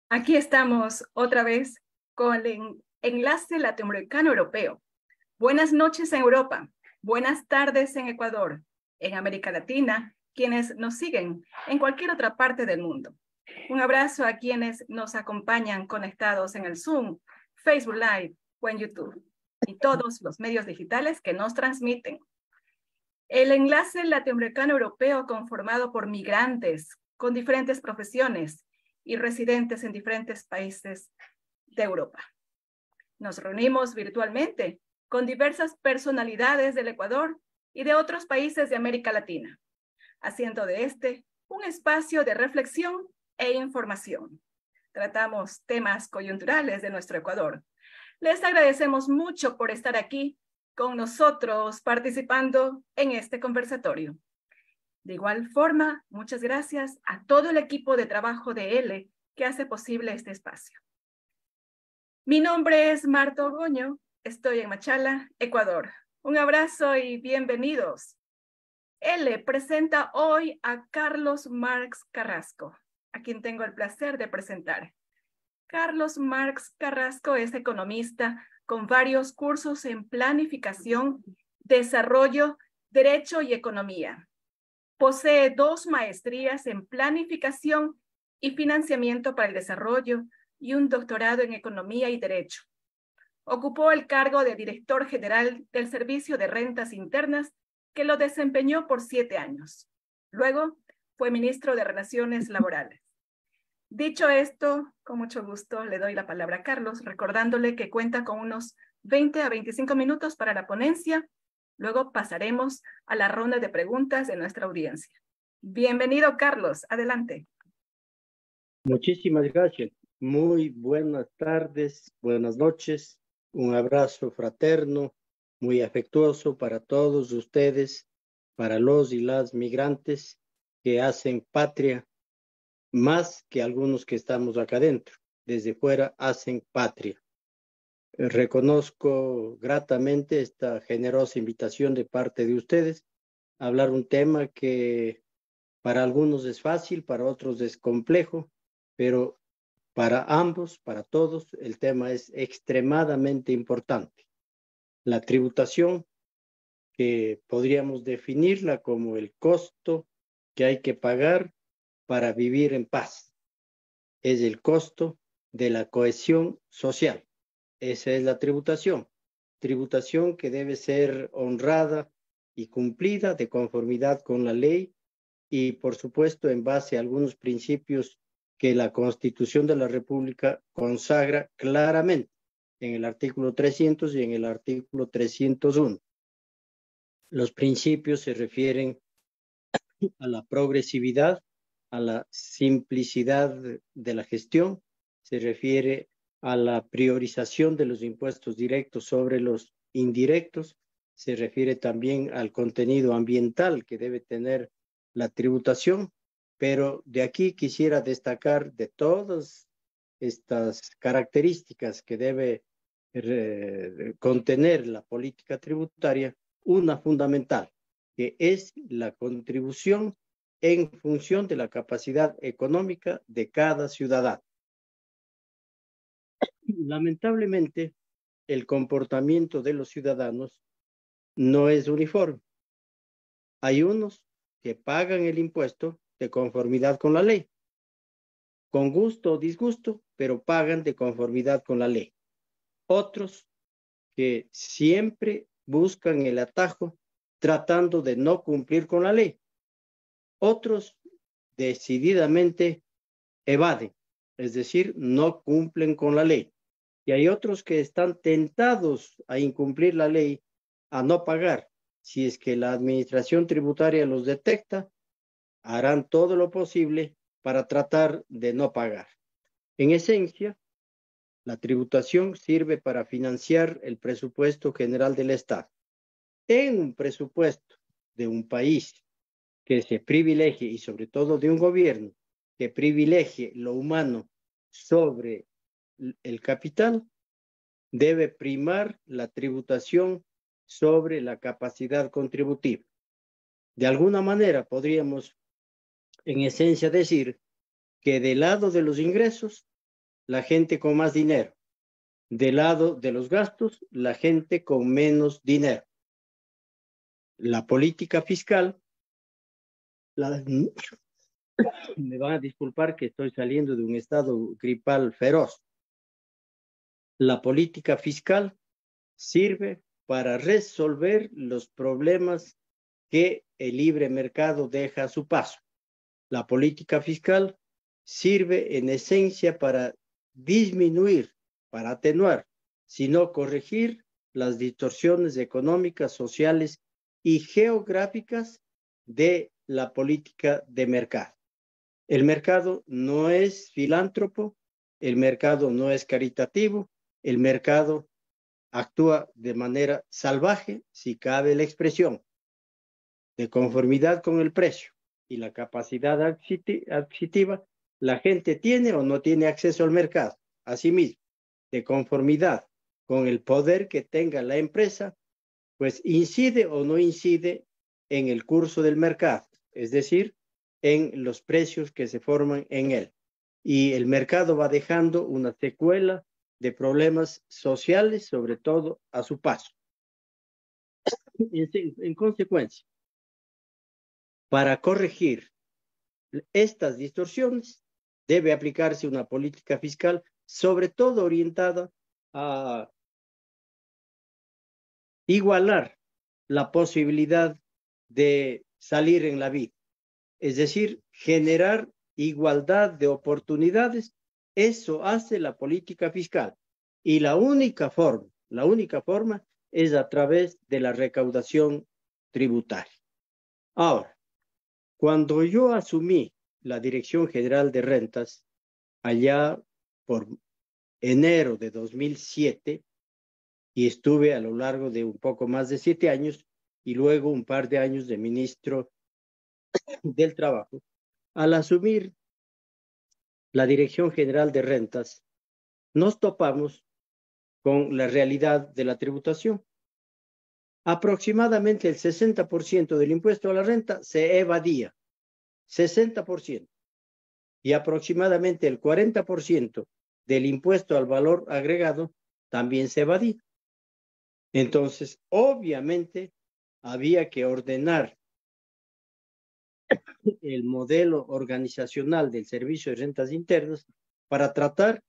Aquí estamos otra vez con el enlace latinoamericano europeo. Buenas noches en Europa, buenas tardes en Ecuador, en América Latina, quienes nos siguen en cualquier otra parte del mundo. Un abrazo a quienes nos acompañan conectados en el Zoom, Facebook Live o en YouTube y todos los medios digitales que nos transmiten. El enlace latinoamericano europeo conformado por migrantes con diferentes profesiones y residentes en diferentes países de Europa. Nos reunimos virtualmente con diversas personalidades del Ecuador y de otros países de América Latina, haciendo de este un espacio de reflexión e información. Tratamos temas coyunturales de nuestro Ecuador. Les agradecemos mucho por estar aquí con nosotros participando en este conversatorio. De igual forma, muchas gracias a todo el equipo de trabajo de L que hace posible este espacio. Mi nombre es Marta Orgoño, estoy en Machala, Ecuador. Un abrazo y bienvenidos. L presenta hoy a Carlos Marx Carrasco, a quien tengo el placer de presentar. Carlos Marx Carrasco es economista con varios cursos en planificación, desarrollo, derecho y economía. Posee 2 maestrías en planificación y financiamiento para el desarrollo y un doctorado en economía y derecho. Ocupó el cargo de director general del Servicio de Rentas Internas, que lo desempeñó por 7 años. Luego fue ministro de Relaciones Laborales. Dicho esto, con mucho gusto le doy la palabra a Carlos, recordándole que cuenta con unos 20 a 25 minutos para la ponencia. Luego pasaremos a la ronda de preguntas de nuestra audiencia. Bienvenido, Carlos. Adelante. Muchísimas gracias. Muy buenas tardes, buenas noches. Un abrazo fraterno, muy afectuoso para todos ustedes, para los y las migrantes que hacen patria, más que algunos que estamos acá adentro. Desde fuera hacen patria. Reconozco gratamente esta generosa invitación de parte de ustedes a hablar un tema que para algunos es fácil, para otros es complejo, pero para ambos, para todos, el tema es extremadamente importante. La tributación, que podríamos definirla como el costo que hay que pagar para vivir en paz, es el costo de la cohesión social. Esa es la tributación. Tributación que debe ser honrada y cumplida de conformidad con la ley y, por supuesto, en base a algunos principios que la Constitución de la República consagra claramente en el artículo 300 y en el artículo 301. Los principios se refieren a la progresividad, a la simplicidad de la gestión, se refiere a la priorización de los impuestos directos sobre los indirectos, se refiere también al contenido ambiental que debe tener la tributación, pero de aquí quisiera destacar de todas estas características que debe contener la política tributaria, una fundamental, que es la contribución en función de la capacidad económica de cada ciudadano. Lamentablemente, el comportamiento de los ciudadanos no es uniforme. Hay unos que pagan el impuesto de conformidad con la ley, con gusto o disgusto, pero pagan de conformidad con la ley. Otros que siempre buscan el atajo tratando de no cumplir con la ley. Otros decididamente evaden, es decir, no cumplen con la ley. Y hay otros que están tentados a incumplir la ley, a no pagar. Si es que la administración tributaria los detecta, harán todo lo posible para tratar de no pagar. En esencia, la tributación sirve para financiar el presupuesto general del Estado. En un presupuesto de un país que se privilegie, y sobre todo de un gobierno que privilegie lo humano sobre el capital, debe primar la tributación sobre la capacidad contributiva. De alguna manera podríamos en esencia decir que del lado de los ingresos la gente con más dinero. Del lado de los gastos, la gente con menos dinero. La política fiscal, me van a disculpar que estoy saliendo de un estado gripal feroz. La política fiscal sirve para resolver los problemas que el libre mercado deja a su paso. La política fiscal sirve en esencia para disminuir, para atenuar, sino corregir las distorsiones económicas, sociales y geográficas de la política de mercado. El mercado no es filántropo, el mercado no es caritativo, el mercado actúa de manera salvaje, si cabe la expresión, de conformidad con el precio y la capacidad adquisitiva, la gente tiene o no tiene acceso al mercado. Asimismo, de conformidad con el poder que tenga la empresa, pues incide o no incide en el curso del mercado, es decir, en los precios que se forman en él. Y el mercado va dejando una secuela de problemas sociales, sobre todo a su paso. En consecuencia, para corregir estas distorsiones, debe aplicarse una política fiscal, sobre todo orientada a igualar la posibilidad de salir en la vida, es decir, generar igualdad de oportunidades. Eso hace la política fiscal. Y la única forma es a través de la recaudación tributaria. Ahora, cuando yo asumí la Dirección General de Rentas, allá por enero de 2007, y estuve a lo largo de un poco más de 7 años, y luego un par de años de ministro del Trabajo, al asumir la Dirección General de Rentas, nos topamos con la realidad de la tributación. Aproximadamente el 60% del impuesto a la renta se evadía, 60%, y aproximadamente el 40% del impuesto al valor agregado también se evadía. Entonces, obviamente, había que ordenar el modelo organizacional del Servicio de Rentas Internas para tratar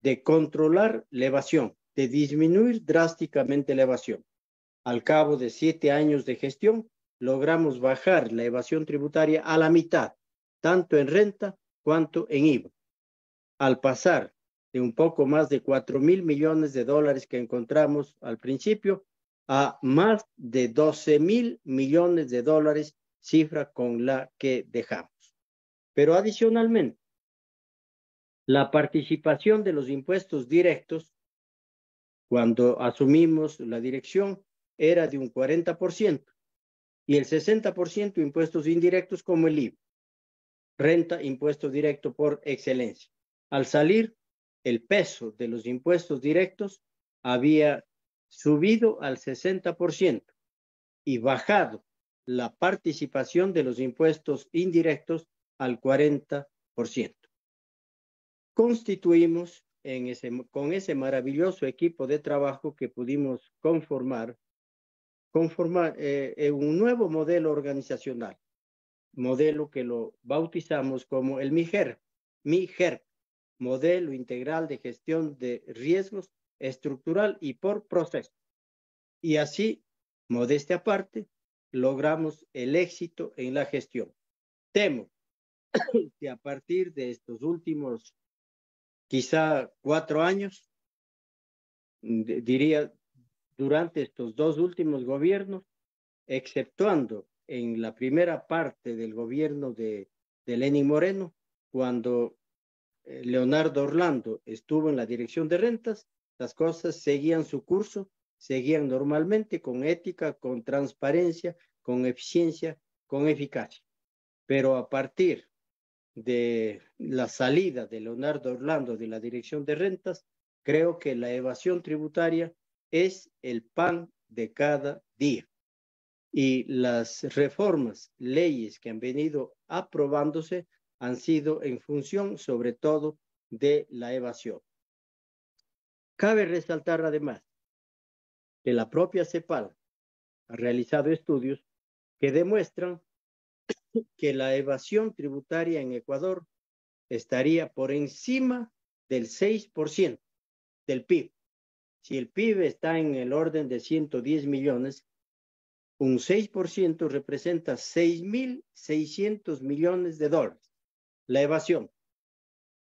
de controlar la evasión, de disminuir drásticamente la evasión. Al cabo de 7 años de gestión, logramos bajar la evasión tributaria a la mitad, tanto en renta cuanto en IVA, al pasar de un poco más de 4.000 millones de dólares que encontramos al principio a más de 12.000 millones de dólares, cifra con la que dejamos. Pero adicionalmente, la participación de los impuestos directos, cuando asumimos la dirección, era de un 40%, y el 60% impuestos indirectos como el IVA, renta, impuesto directo por excelencia. Al salir, el peso de los impuestos directos había subido al 60% y bajado la participación de los impuestos indirectos al 40%. Constituimos con ese maravilloso equipo de trabajo que pudimos conformar un nuevo modelo organizacional, modelo que lo bautizamos como el MIGER, Modelo Integral de Gestión de Riesgos Estructural y por Proceso. Y así, modestia aparte, logramos el éxito en la gestión. Temo que a partir de estos últimos, quizá 4 años, diría, durante estos 2 últimos gobiernos, exceptuando en la primera parte del gobierno de Lenín Moreno, cuando Leonardo Orlando estuvo en la dirección de rentas, las cosas seguían su curso, seguían normalmente con ética, con transparencia, con eficiencia, con eficacia. Pero a partir de la salida de Leonardo Orlando de la dirección de rentas, creo que la evasión tributaria es el pan de cada día. Y las reformas, leyes que han venido aprobándose han sido en función sobre todo de la evasión. Cabe resaltar además que la propia CEPAL ha realizado estudios que demuestran que la evasión tributaria en Ecuador estaría por encima del 6% del PIB. Si el PIB está en el orden de 110 millones, un 6% representa 6.600 millones de dólares. La evasión.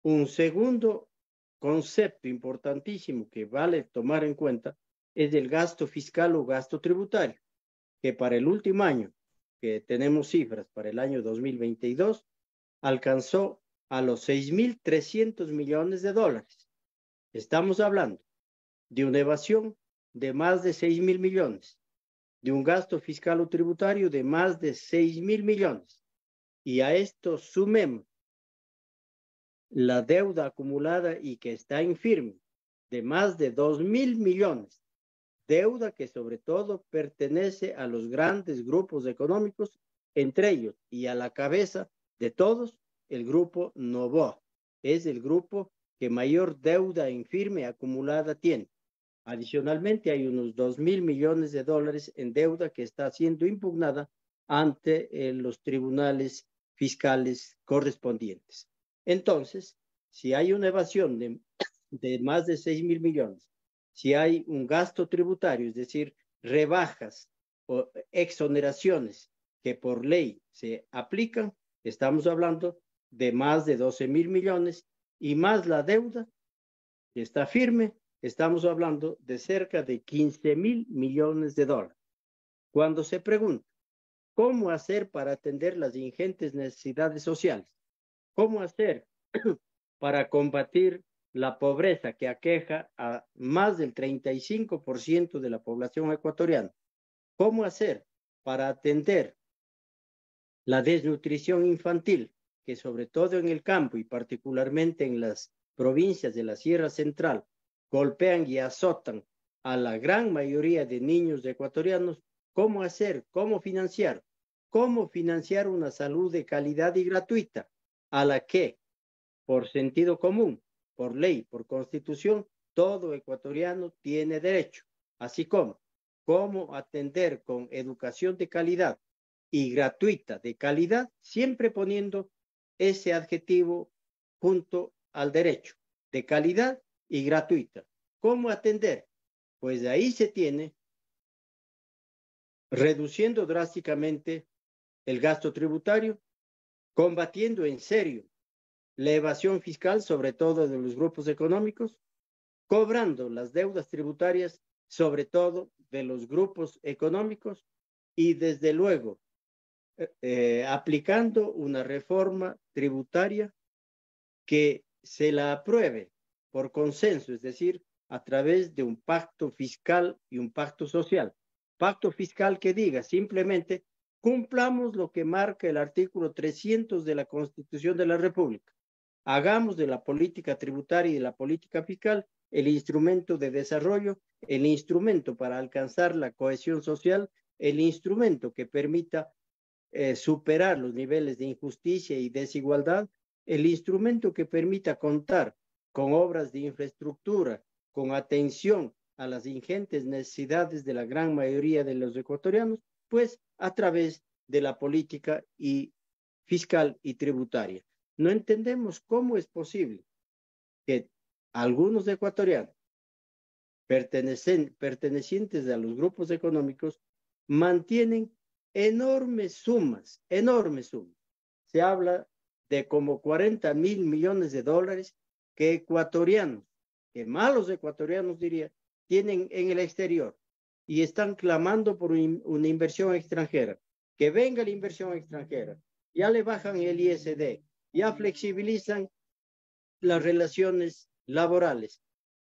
Un segundo concepto importantísimo que vale tomar en cuenta es el gasto fiscal o gasto tributario, que para el último año, que tenemos cifras para el año 2022, alcanzó a los 6.300 millones de dólares. Estamos hablando de una evasión de más de 6.000 millones, de un gasto fiscal o tributario de más de 6.000 millones. Y a esto sumemos la deuda acumulada y que está en firme de más de 2.000 millones, deuda que sobre todo pertenece a los grandes grupos económicos, entre ellos y a la cabeza de todos, el grupo Noboa. Es el grupo que mayor deuda en firme acumulada tiene. Adicionalmente, hay unos 2.000 millones de dólares en deuda que está siendo impugnada ante los tribunales fiscales correspondientes. Entonces, si hay una evasión de más de 6.000 millones, si hay un gasto tributario, es decir, rebajas o exoneraciones que por ley se aplican, estamos hablando de más de 12.000 millones y más la deuda que está firme, estamos hablando de cerca de 15.000 millones de dólares. Cuando se pregunta cómo hacer para atender las ingentes necesidades sociales, cómo hacer para combatir la pobreza que aqueja a más del 35% de la población ecuatoriana, cómo hacer para atender la desnutrición infantil, que sobre todo en el campo y particularmente en las provincias de la Sierra Central, golpean y azotan a la gran mayoría de niños ecuatorianos, cómo hacer, cómo financiar una salud de calidad y gratuita, a la que, por sentido común, por ley, por constitución, todo ecuatoriano tiene derecho, así como cómo atender con educación de calidad y gratuita de calidad, siempre poniendo ese adjetivo junto al derecho, de calidad y gratuita. ¿Cómo atender? Pues de ahí se tiene reduciendo drásticamente el gasto tributario, combatiendo en serio la evasión fiscal, sobre todo de los grupos económicos, cobrando las deudas tributarias, sobre todo de los grupos económicos, y desde luego aplicando una reforma tributaria que se la apruebe por consenso, es decir, a través de un pacto fiscal y un pacto social. Pacto fiscal que diga simplemente cumplamos lo que marca el artículo 300 de la Constitución de la República. Hagamos de la política tributaria y de la política fiscal el instrumento de desarrollo, el instrumento para alcanzar la cohesión social, el instrumento que permita superar los niveles de injusticia y desigualdad, el instrumento que permita contar con obras de infraestructura, con atención a las ingentes necesidades de la gran mayoría de los ecuatorianos, pues a través de la política fiscal y tributaria. No entendemos cómo es posible que algunos ecuatorianos pertenecientes a los grupos económicos mantienen enormes sumas. Se habla de como 40.000 millones de dólares que ecuatorianos, que malos ecuatorianos diría, tienen en el exterior y están clamando por una inversión extranjera. Que venga la inversión extranjera. Ya le bajan el ISD, ya flexibilizan las relaciones laborales,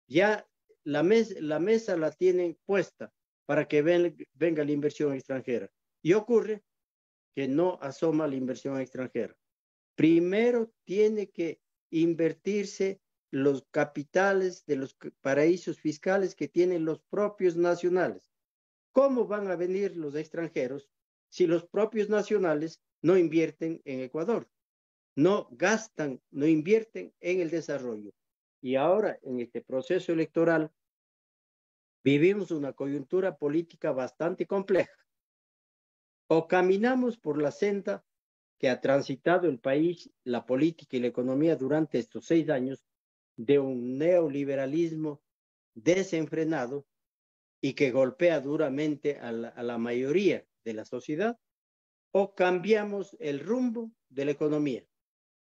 ya la mesa la tienen puesta para que venga la inversión extranjera. Y ocurre que no asoma la inversión extranjera. Primero tiene que invertirse los capitales de los paraísos fiscales que tienen los propios nacionales. ¿Cómo van a venir los extranjeros si los propios nacionales no invierten en Ecuador? No gastan, no invierten en el desarrollo. Y ahora, en este proceso electoral, vivimos una coyuntura política bastante compleja. O caminamos por la senda que ha transitado el país, la política y la economía durante estos 6 años de un neoliberalismo desenfrenado y que golpea duramente a la mayoría de la sociedad, o cambiamos el rumbo de la economía,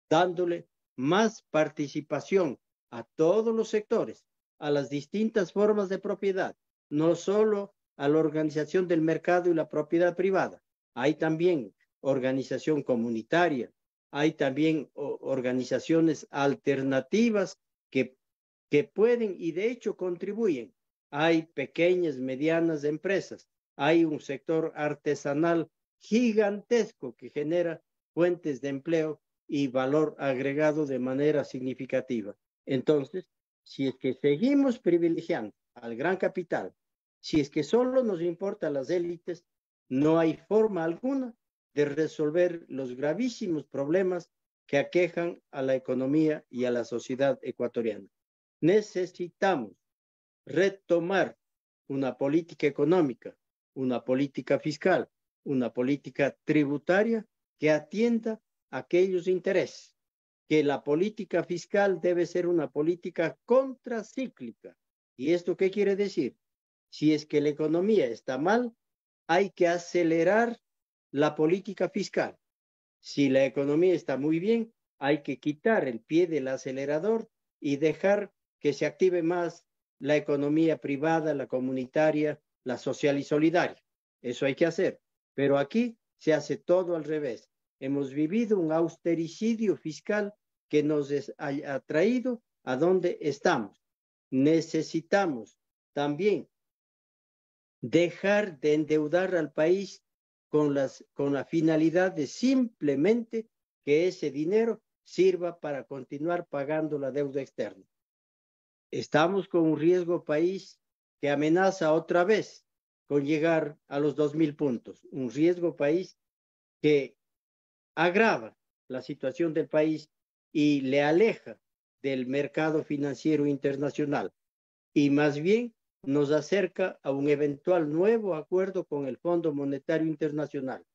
dándole más participación a todos los sectores, a las distintas formas de propiedad, no solo a la organización del mercado y la propiedad privada. Hay también organización comunitaria, hay también organizaciones alternativas que pueden y de hecho contribuyen. Hay pequeñas, medianas empresas, hay un sector artesanal gigantesco que genera fuentes de empleo y valor agregado de manera significativa. Entonces, si es que seguimos privilegiando al gran capital, si es que solo nos importan las élites, no hay forma alguna de resolver los gravísimos problemas que aquejan a la economía y a la sociedad ecuatoriana. Necesitamos retomar una política económica, una política fiscal, una política tributaria que atienda a aquellos intereses, que la política fiscal debe ser una política contracíclica. ¿Y esto qué quiere decir? Si es que la economía está mal, hay que acelerar la política fiscal. Si la economía está muy bien, hay que quitar el pie del acelerador y dejar que se active más la economía privada, la comunitaria, la social y solidaria. Eso hay que hacer. Pero aquí se hace todo al revés. Hemos vivido un austericidio fiscal que nos ha traído a donde estamos. Necesitamos también dejar de endeudar al país con la finalidad de simplemente que ese dinero sirva para continuar pagando la deuda externa. Estamos con un riesgo país que amenaza otra vez con llegar a los 2.000 puntos, un riesgo país que agrava la situación del país y le aleja del mercado financiero internacional y más bien nos acerca a un eventual nuevo acuerdo con el Fondo Monetario Internacional.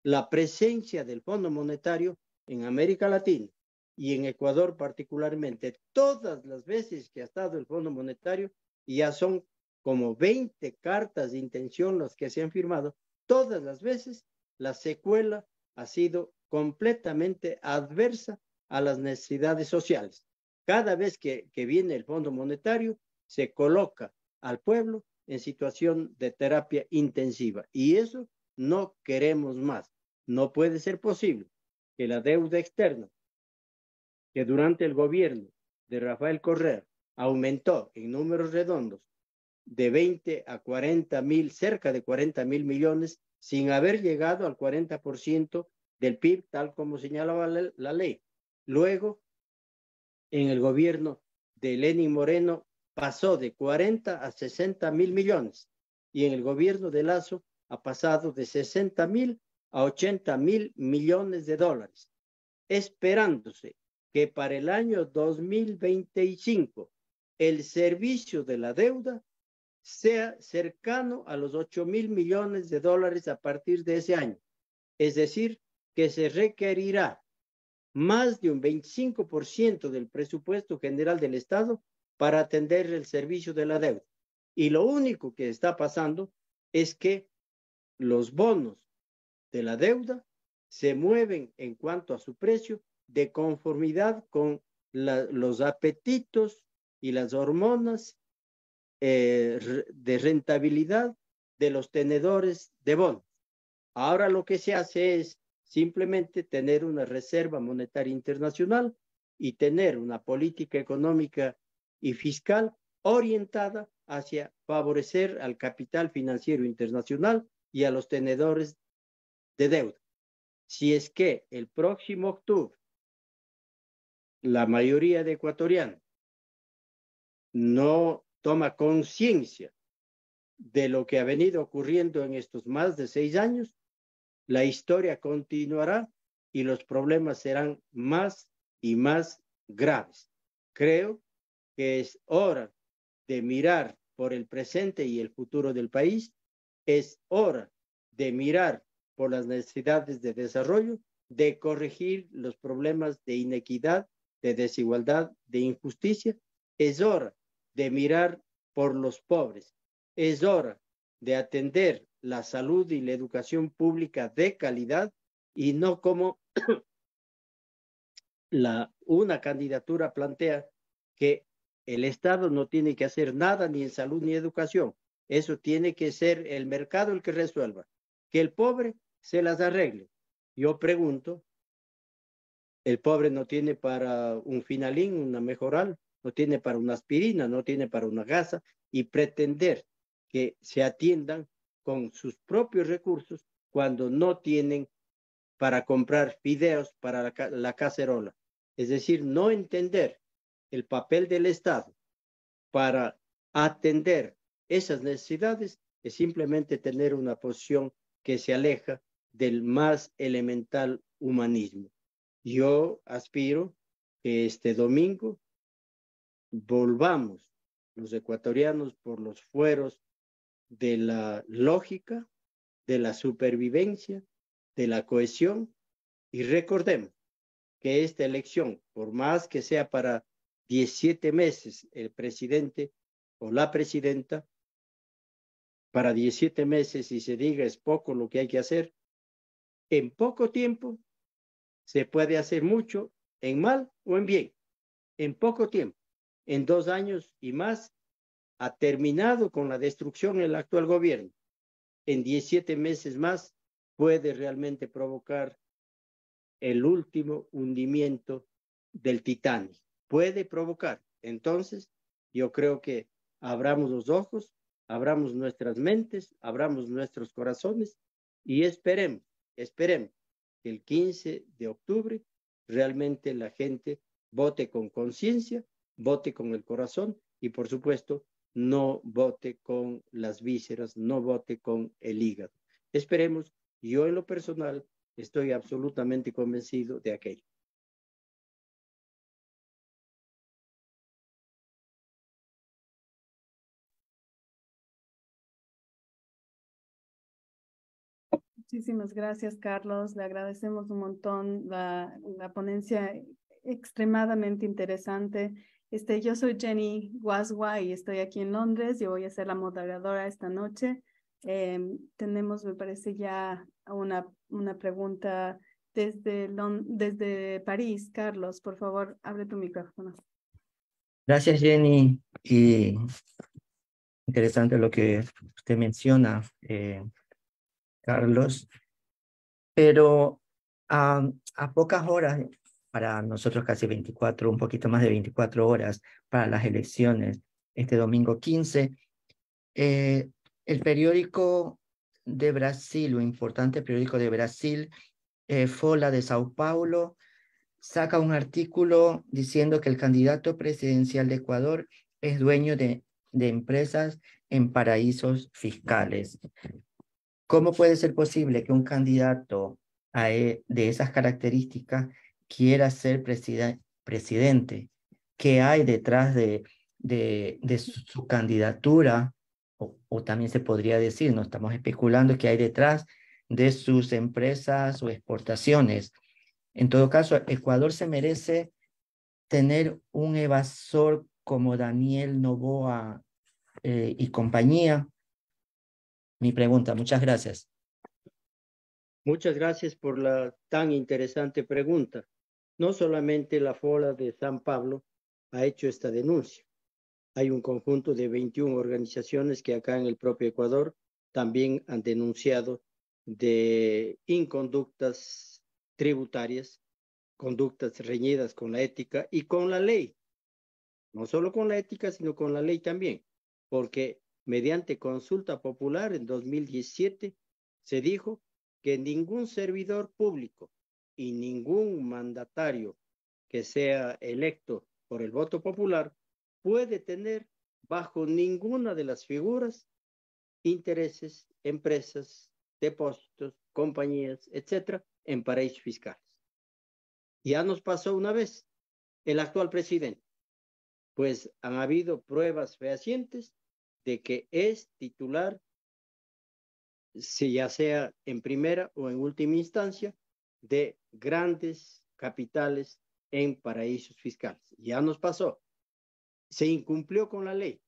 La presencia del Fondo Monetario en América Latina y en Ecuador particularmente, todas las veces que ha estado el Fondo Monetario, y ya son como 20 cartas de intención las que se han firmado, todas las veces la secuela ha sido completamente adversa a las necesidades sociales. Cada vez que viene el Fondo Monetario, se coloca al pueblo en situación de terapia intensiva. Y eso no queremos más. No puede ser posible que la deuda externa, que durante el gobierno de Rafael Correa aumentó en números redondos de 20 a 40 mil, cerca de 40 mil millones, sin haber llegado al 40% del PIB, tal como señalaba la ley. Luego, en el gobierno de Lenín Moreno, pasó de 40 a 60 mil millones y en el gobierno de Lazo ha pasado de 60 mil a 80 mil millones de dólares, esperándose que para el año 2025 el servicio de la deuda sea cercano a los 8 mil millones de dólares a partir de ese año. Es decir, que se requerirá más de un 25% del presupuesto general del Estado para atender el servicio de la deuda. Y lo único que está pasando es que los bonos de la deuda se mueven en cuanto a su precio de conformidad con los apetitos y las hormonas de rentabilidad de los tenedores de bonos. Ahora lo que se hace es simplemente tener una reserva monetaria internacional y tener una política económica y fiscal orientada hacia favorecer al capital financiero internacional y a los tenedores de deuda. Si es que el próximo octubre la mayoría de ecuatorianos no toma conciencia de lo que ha venido ocurriendo en estos más de 6 años, la historia continuará y los problemas serán más y más graves. Creo que es hora de mirar por el presente y el futuro del país, es hora de mirar por las necesidades de desarrollo, de corregir los problemas de inequidad, de desigualdad, de injusticia. Es hora de mirar por los pobres. Es hora de atender la salud y la educación pública de calidad y no como una candidatura plantea que el Estado no tiene que hacer nada ni en salud ni educación. Eso tiene que ser el mercado el que resuelva. Que el pobre se las arregle. Yo pregunto, el pobre no tiene para un finalín, una mejoral, no tiene para una aspirina, no tiene para una gasa, y pretender que se atiendan con sus propios recursos cuando no tienen para comprar fideos para la cacerola. Es decir, no entender el papel del Estado para atender esas necesidades es simplemente tener una posición que se aleja del más elemental humanismo. Yo aspiro que este domingo volvamos los ecuatorianos por los fueros de la lógica, de la supervivencia, de la cohesión, y recordemos que esta elección, por más que sea para 17 meses el presidente o la presidenta, para 17 meses y se diga es poco lo que hay que hacer, en poco tiempo se puede hacer mucho, en mal o en bien, en poco tiempo, en 2 años y más, ha terminado con la destrucción el actual gobierno. En 17 meses más puede realmente provocar el último hundimiento del Titanic. Puede provocar. Entonces, yo creo que abramos los ojos, abramos nuestras mentes, abramos nuestros corazones y esperemos que el 15 de octubre realmente la gente vote con conciencia, vote con el corazón y, por supuesto, no vote con las vísceras, no vote con el hígado. Esperemos, yo en lo personal estoy absolutamente convencido de aquello. Muchísimas gracias, Carlos. Le agradecemos un montón la ponencia extremadamente interesante. Yo soy Jenny Guasua y estoy aquí en Londres. Yo voy a ser la moderadora esta noche. Tenemos, me parece, ya una pregunta desde París. Carlos, por favor, abre tu micrófono. Gracias, Jenny. Y interesante lo que usted menciona, Carlos. Pero a pocas horas, para nosotros casi 24, un poquito más de 24 horas para las elecciones, este domingo 15, el periódico de Brasil, un importante periódico de Brasil, Folha de Sao Paulo, saca un artículo diciendo que el candidato presidencial de Ecuador es dueño de empresas en paraísos fiscales. ¿Cómo puede ser posible que un candidato de esas características quiera ser presidente? ¿Qué hay detrás de su candidatura? O también se podría decir, no estamos especulando, qué hay detrás de sus empresas o exportaciones. En todo caso, Ecuador se merece tener un evasor como Daniel Noboa y compañía. Mi pregunta, muchas gracias. Muchas gracias por la tan interesante pregunta. No solamente la FOLA de San Pablo ha hecho esta denuncia. Hay un conjunto de 21 organizaciones que acá en el propio Ecuador también han denunciado de inconductas tributarias, conductas reñidas con la ética y con la ley. No solo con la ética, sino con la ley también, porque mediante consulta popular en 2017 se dijo que ningún servidor público y ningún mandatario que sea electo por el voto popular puede tener bajo ninguna de las figuras intereses, empresas, depósitos, compañías, etcétera, en paraísos fiscales. Ya nos pasó una vez el actual presidente. pues han habido pruebas fehacientes de que es titular, si ya sea en primera o en última instancia, de grandes capitales en paraísos fiscales. Ya nos pasó, se incumplió con la ley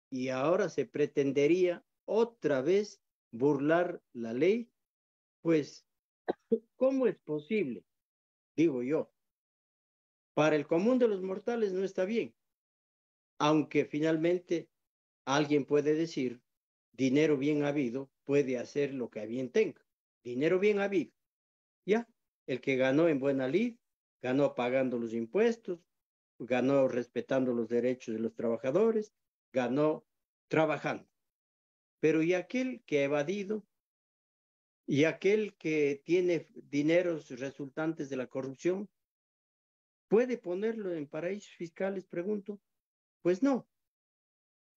y ahora se pretendería otra vez burlar la ley. Pues, ¿cómo es posible? Digo yo, para el común de los mortales no está bien, aunque finalmente alguien puede decir, dinero bien habido puede hacer lo que a bien tenga. Dinero bien habido. Ya, el que ganó en buena lid, ganó pagando los impuestos, ganó respetando los derechos de los trabajadores, ganó trabajando. Pero ¿y aquel que ha evadido? ¿Y aquel que tiene dineros resultantes de la corrupción? ¿Puede ponerlo en paraísos fiscales? Pregunto. Pues no.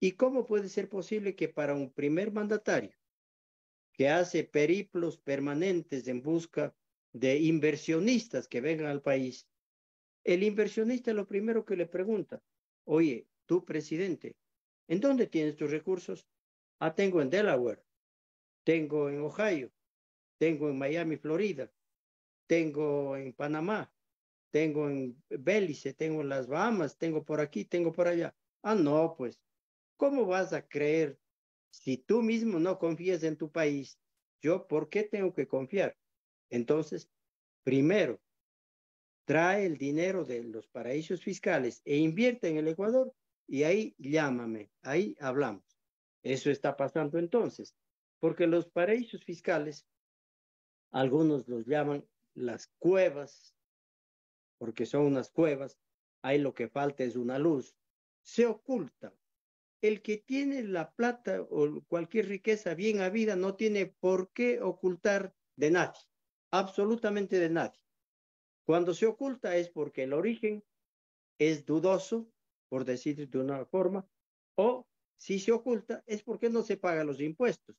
¿Y cómo puede ser posible que para un primer mandatario que hace periplos permanentes en busca de inversionistas que vengan al país, el inversionista lo primero que le pregunta, oye, tú presidente, ¿en dónde tienes tus recursos? Ah, tengo en Delaware, tengo en Ohio, tengo en Miami, Florida, tengo en Panamá, tengo en Belice, tengo en las Bahamas, tengo por aquí, tengo por allá. Ah, no, pues, ¿cómo vas a creer si tú mismo no confías en tu país? ¿Yo por qué tengo que confiar? Entonces, primero, trae el dinero de los paraísos fiscales e invierte en el Ecuador y ahí llámame, ahí hablamos. Eso está pasando entonces, porque los paraísos fiscales, algunos los llaman las cuevas, porque son unas cuevas, ahí lo que falta es una luz, se oculta. El que tiene la plata o cualquier riqueza bien habida no tiene por qué ocultar de nadie, absolutamente de nadie. Cuando se oculta es porque el origen es dudoso, por decir de una forma, o si se oculta es porque no se pagan los impuestos.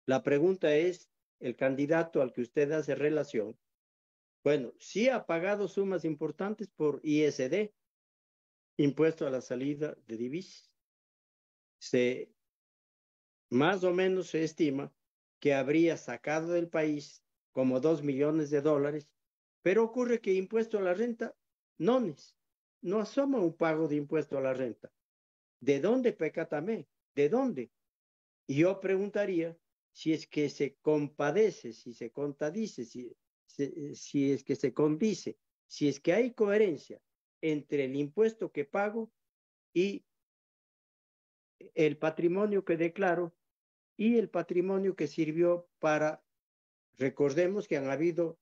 La pregunta es, el candidato al que usted hace relación, bueno, sí ha pagado sumas importantes por ISD, impuesto a la salida de divisas. Más o menos se estima que habría sacado del país como $2 millones, pero ocurre que impuesto a la renta no asoma un pago de impuesto a la renta. ¿De dónde peca también? ¿De dónde? Y yo preguntaría si es que se compadece, si se contradice, si es que se condice, si es que hay coherencia entre el impuesto que pago y el patrimonio que declaro y el patrimonio que sirvió para, recordemos que han habido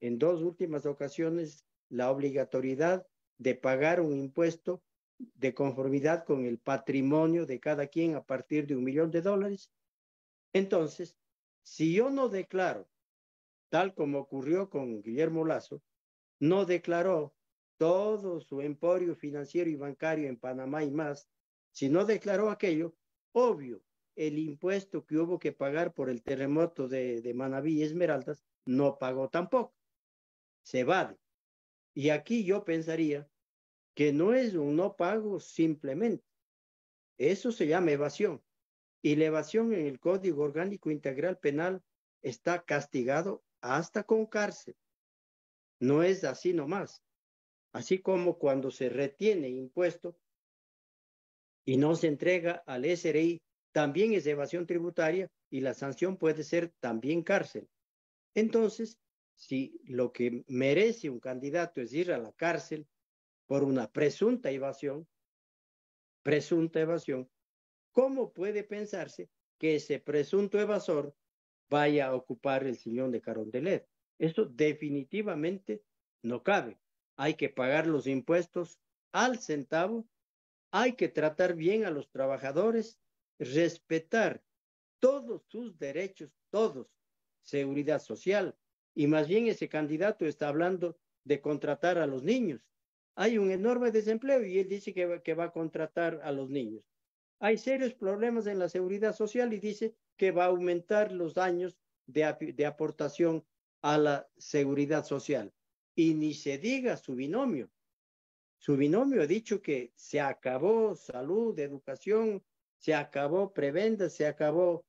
en 2 últimas ocasiones la obligatoriedad de pagar un impuesto de conformidad con el patrimonio de cada quien a partir de $1 millón. Entonces, si yo no declaro, tal como ocurrió con Guillermo Lasso, no declaró todo su emporio financiero y bancario en Panamá y más, si no declaró aquello, obvio, el impuesto que hubo que pagar por el terremoto de Manabí y Esmeraldas no pagó tampoco, se evade. Y aquí yo pensaría que no es un no pago simplemente, eso se llama evasión. Y la evasión en el Código Orgánico Integral Penal está castigado hasta con cárcel. No es así nomás. Así como cuando se retiene impuesto y no se entrega al SRI, también es evasión tributaria y la sanción puede ser también cárcel. Entonces, si lo que merece un candidato es ir a la cárcel por una presunta evasión, ¿cómo puede pensarse que ese presunto evasor vaya a ocupar el sillón de Carondelet? Eso definitivamente no cabe. Hay que pagar los impuestos al centavo, hay que tratar bien a los trabajadores, respetar todos sus derechos, todos, seguridad social. Y más bien ese candidato está hablando de contratar a los niños. Hay un enorme desempleo y él dice que va a contratar a los niños. Hay serios problemas en la seguridad social y dice que va a aumentar los años de aportación a la seguridad social. Y ni se diga su binomio Su binomio ha dicho que se acabó salud, educación, se acabó prebendas, se acabó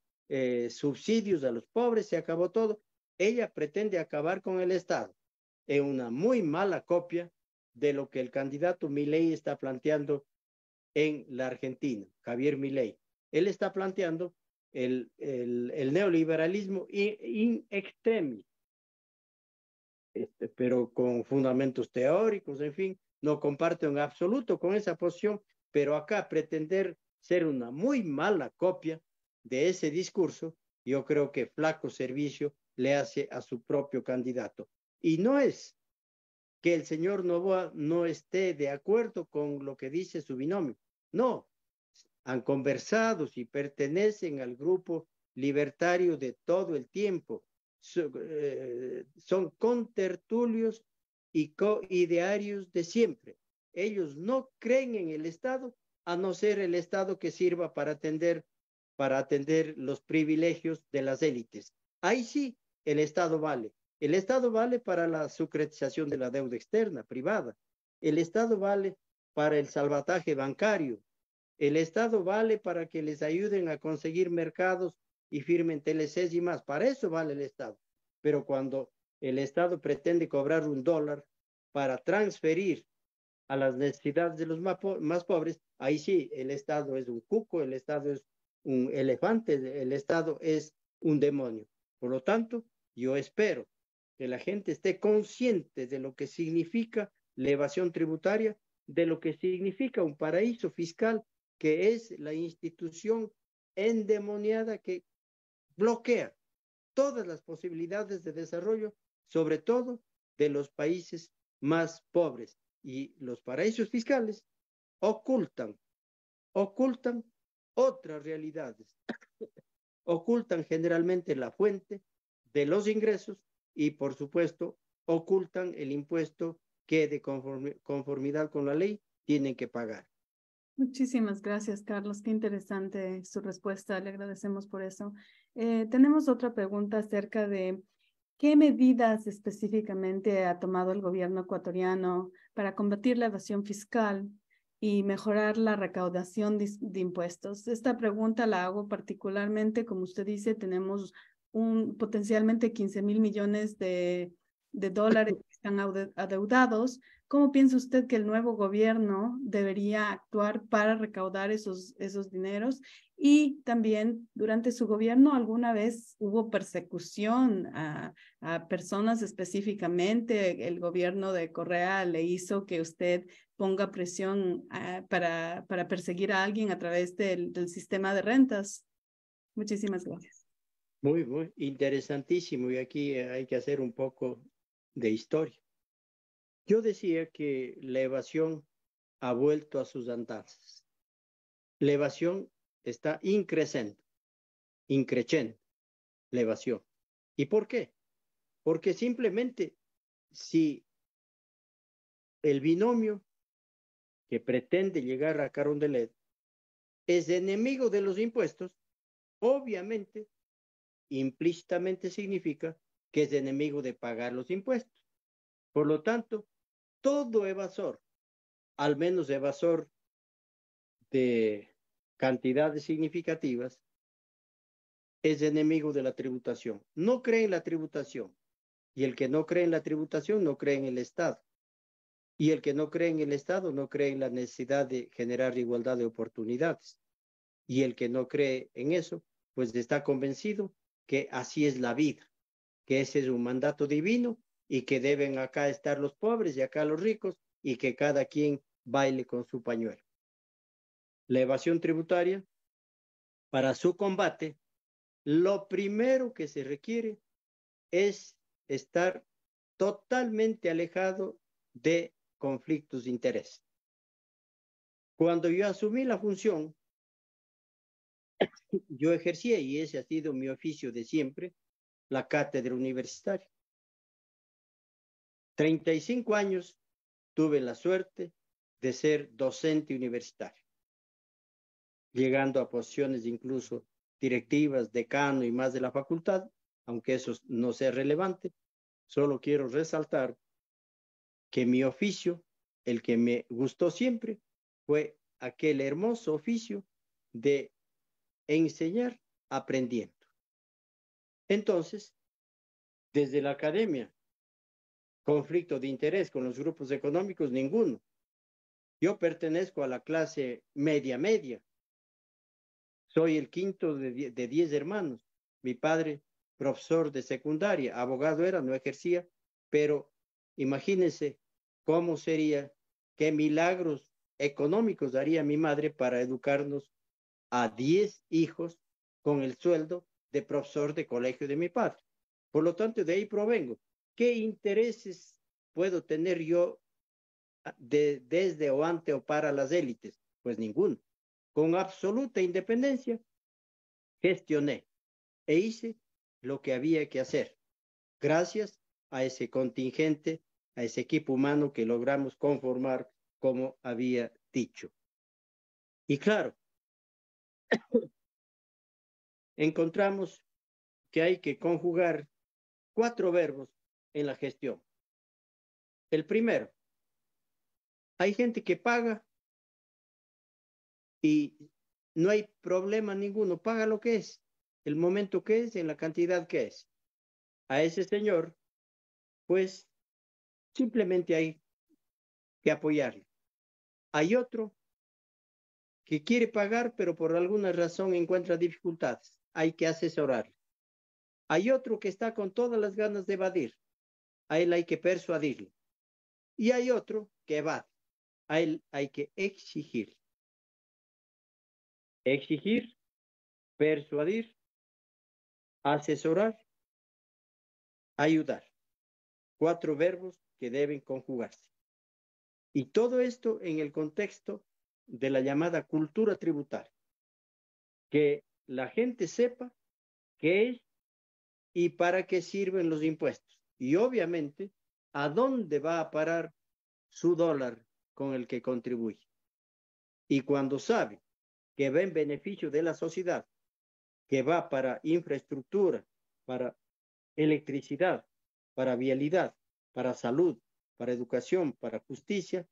subsidios a los pobres, se acabó todo. Ella pretende acabar con el Estado en una muy mala copia de lo que el candidato Milei está planteando en la Argentina, Javier Milei. Él está planteando el neoliberalismo in extremis, pero con fundamentos teóricos, en fin, no comparto en absoluto con esa posición, pero acá pretender ser una muy mala copia de ese discurso, yo creo que flaco servicio le hace a su propio candidato. Y no es que el señor Noboa no esté de acuerdo con lo que dice su binomio, no, han conversado y pertenecen al grupo libertario de todo el tiempo, son contertulios y coidearios de siempre. Ellos no creen en el Estado, a no ser el Estado que sirva para atender los privilegios de las élites. Ahí sí, el Estado vale. El Estado vale para la securitización de la deuda externa, privada. El Estado vale para el salvataje bancario. El Estado vale para que les ayuden a conseguir mercados y firmen TLCs y más. Para eso vale el Estado. Pero cuando el Estado pretende cobrar $1 para transferir a las necesidades de los más pobres, ahí sí, el Estado es un cuco, el Estado es un elefante, el Estado es un demonio. Por lo tanto, yo espero que la gente esté consciente de lo que significa la evasión tributaria, de lo que significa un paraíso fiscal, que es la institución endemoniada que bloquea todas las posibilidades de desarrollo, sobre todo de los países más pobres. Y los paraísos fiscales ocultan otras realidades, ocultan generalmente la fuente de los ingresos y, por supuesto, ocultan el impuesto que de conformidad con la ley tienen que pagar. Muchísimas gracias, Carlos. Qué interesante su respuesta. Le agradecemos por eso. Tenemos otra pregunta acerca de qué medidas específicamente ha tomado el gobierno ecuatoriano para combatir la evasión fiscal y mejorar la recaudación de impuestos. Esta pregunta la hago particularmente, como usted dice, tenemos potencialmente 15.000 millones de dólares que están adeudados. ¿Cómo piensa usted que el nuevo gobierno debería actuar para recaudar esos dineros? Y también, durante su gobierno, ¿alguna vez hubo persecución a personas específicamente? ¿El gobierno de Correa le hizo que usted ponga presión para perseguir a alguien a través del sistema de rentas? Muchísimas gracias. Muy, muy interesantísimo. Y aquí hay que hacer un poco de historia. Yo decía que la evasión ha vuelto a sus andanzas. La evasión está increciendo, la evasión. ¿Y por qué? Porque simplemente si el binomio que pretende llegar a Carondelet es enemigo de los impuestos, obviamente, implícitamente significa que es enemigo de pagar los impuestos. Por lo tanto, todo evasor, al menos evasor de cantidades significativas, es enemigo de la tributación. No cree en la tributación. Y el que no cree en la tributación no cree en el Estado. Y el que no cree en el Estado no cree en la necesidad de generar igualdad de oportunidades. Y el que no cree en eso, pues está convencido que así es la vida, que ese es un mandato divino y que deben acá estar los pobres y acá los ricos y que cada quien baile con su pañuelo. La evasión tributaria, para su combate, lo primero que se requiere es estar totalmente alejado de conflictos de interés. Cuando yo asumí la función, yo ejercía, y ese ha sido mi oficio de siempre, la cátedra universitaria. 35 años tuve la suerte de ser docente universitario, llegando a posiciones incluso directivas, decano y más de la facultad, aunque eso no sea relevante. Solo quiero resaltar que mi oficio el que me gustó siempre fue aquel hermoso oficio de enseñar aprendiendo. Entonces, desde la academia, conflicto de interés con los grupos económicos, ninguno. Yo pertenezco a la clase media. Soy el quinto de 10 hermanos. Mi padre, profesor de secundaria, abogado era, no ejercía, pero imagínense cómo sería, qué milagros económicos daría mi madre para educarnos a 10 hijos con el sueldo de profesor de colegio de mi padre. Por lo tanto, de ahí provengo. ¿Qué intereses puedo tener yo desde o ante o para las élites? Pues ninguno. Con absoluta independencia, gestioné e hice lo que había que hacer, gracias a ese contingente, a ese equipo humano que logramos conformar, como había dicho. Y claro, encontramos que hay que conjugar 4 verbos en la gestión. El primero, hay gente que paga y no hay problema ninguno, paga lo que es, el momento que es, en la cantidad que es. A ese señor, pues, simplemente hay que apoyarle. Hay otro que quiere pagar, pero por alguna razón encuentra dificultades. Hay que asesorarle. Hay otro que está con todas las ganas de evadir. A él hay que persuadirle. Y hay otro que evade. A él hay que exigir. Exigir, persuadir, asesorar, ayudar. 4 verbos que deben conjugarse. Y todo esto en el contexto de la llamada cultura tributaria. Que la gente sepa qué es y para qué sirven los impuestos. Y obviamente, a dónde va a parar su dólar con el que contribuye. Y cuando sabe que va en beneficio de la sociedad, que va para infraestructura, para electricidad, para vialidad, para salud, para educación, para justicia,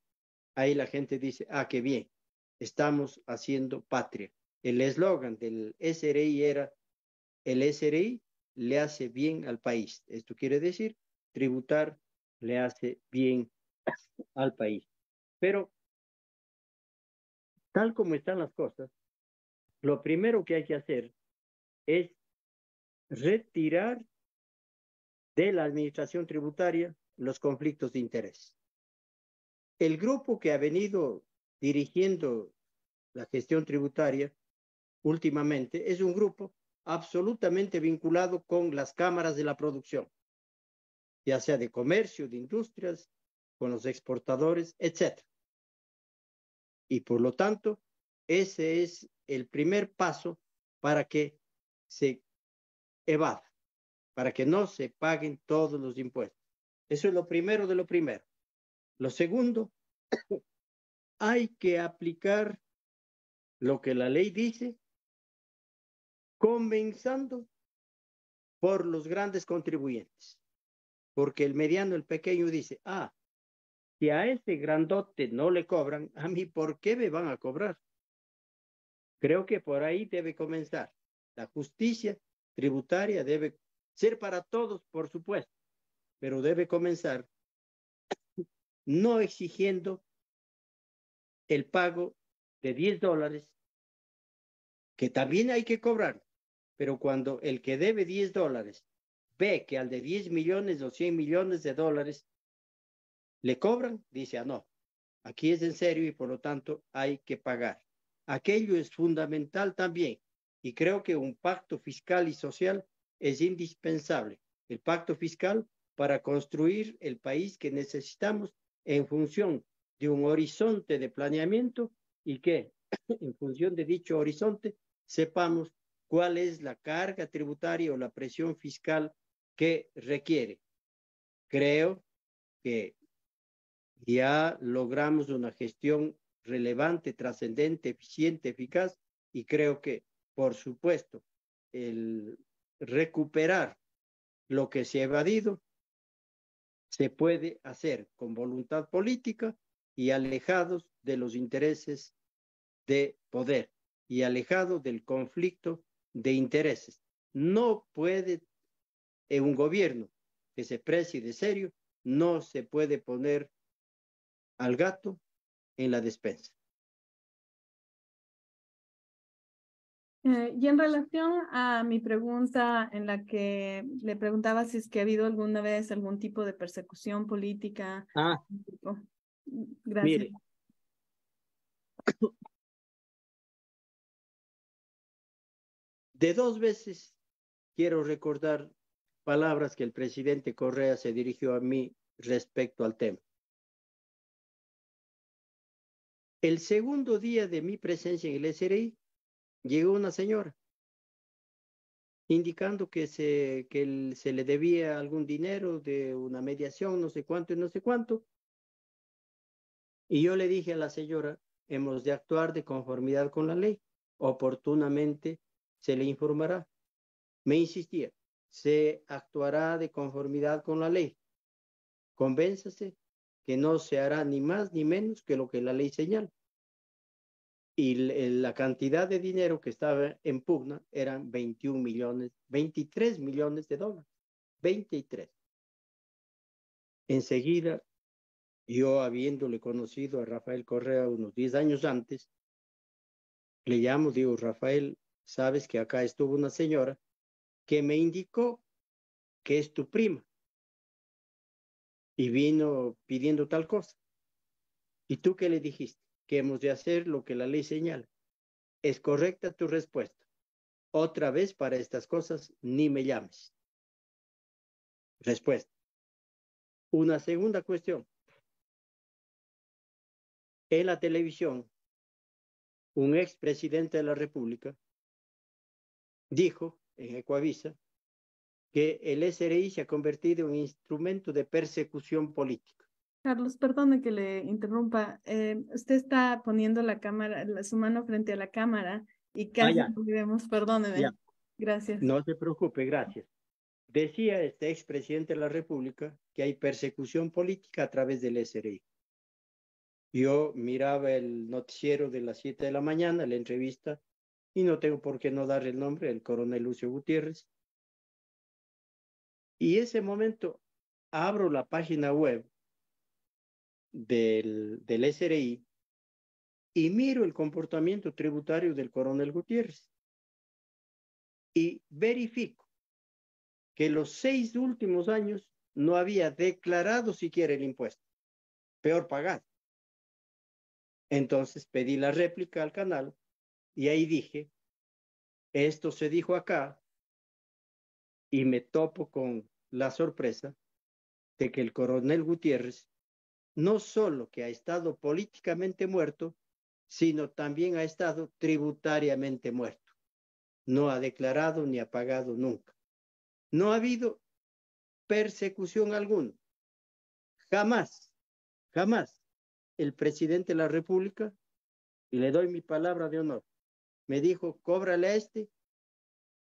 ahí la gente dice, ah, qué bien, estamos haciendo patria. El eslogan del SRI era, el SRI le hace bien al país. Esto quiere decir, tributar le hace bien al país. Pero, tal como están las cosas, lo primero que hay que hacer es retirar de la administración tributaria los conflictos de interés. El grupo que ha venido dirigiendo la gestión tributaria últimamente es un grupo absolutamente vinculado con las cámaras de la producción, ya sea de comercio, de industrias, con los exportadores, etc. Y por lo tanto, ese es el primer paso para que se evada, para que no se paguen todos los impuestos. Eso es lo primero de lo primero. Lo segundo, hay que aplicar lo que la ley dice, comenzando por los grandes contribuyentes, porque el mediano, el pequeño dice, ah, si a ese grandote no le cobran, a mí, ¿por qué me van a cobrar? Creo que por ahí debe comenzar. La justicia tributaria debe ser para todos, por supuesto, pero debe comenzar no exigiendo el pago de $10, que también hay que cobrar, pero cuando el que debe $10 ve que al de 10 millones o 100 millones de dólares le cobran, dice, ah, no, aquí es en serio y por lo tanto hay que pagar. Aquello es fundamental también y creo que un pacto fiscal y social es indispensable. El pacto fiscal para construir el país que necesitamos en función de un horizonte de planeamiento y que en función de dicho horizonte sepamos cuál es la carga tributaria o la presión fiscal que requiere. Creo que ya logramos una gestión relevante, trascendente, eficiente, eficaz, y creo que, por supuesto, el recuperar lo que se ha evadido se puede hacer con voluntad política y alejados de los intereses de poder y alejado del conflicto de intereses. No puede, en un gobierno que se preside serio, no se puede poner al gato en la despensa. Y en relación a mi pregunta en la que le preguntaba si es que ha habido alguna vez algún tipo de persecución política. Gracias. Mire, de 2 veces quiero recordar palabras que el presidente Correa se dirigió a mí respecto al tema. El segundo día de mi presencia en el SRI, llegó una señora indicando que se le debía algún dinero de una mediación, no sé cuánto y no sé cuánto. Y yo le dije a la señora, hemos de actuar de conformidad con la ley. Oportunamente se le informará. Me insistía, se actuará de conformidad con la ley. Convénzase que no se hará ni más ni menos que lo que la ley señala. Y la cantidad de dinero que estaba en pugna eran 23 millones de dólares. 23. Enseguida, yo habiéndole conocido a Rafael Correa unos 10 años antes, le llamo, digo, Rafael, sabes que acá estuvo una señora que me indicó que es tu prima y vino pidiendo tal cosa. ¿Y tú qué le dijiste? Que hemos de hacer lo que la ley señala. Es correcta tu respuesta. Otra vez para estas cosas ni me llames. Respuesta. Una segunda cuestión. En la televisión, un expresidente de la República dijo en Ecuavisa que el SRI se ha convertido en instrumento de persecución política. Carlos, perdone que le interrumpa. Usted está poniendo la cámara, su mano frente a la cámara y casi no vemos. Perdóneme. Ya. Gracias. No se preocupe, gracias. Decía este expresidente de la República que hay persecución política a través del SRI. Yo miraba el noticiero de las 7 de la mañana, la entrevista, y no tengo por qué no darle el nombre, el coronel Lucio Gutiérrez. Y ese momento abro la página web del SRI y miro el comportamiento tributario del coronel Gutiérrez. Y verifico que los 6 últimos años no había declarado siquiera el impuesto. Peor pagado. Entonces pedí la réplica al canal y ahí dije, esto se dijo acá, y me topo con la sorpresa de que el coronel Gutiérrez no solo que ha estado políticamente muerto, sino también ha estado tributariamente muerto. No ha declarado ni ha pagado nunca. No ha habido persecución alguna. Jamás, jamás el presidente de la República, y le doy mi palabra de honor, me dijo, cóbrale a este,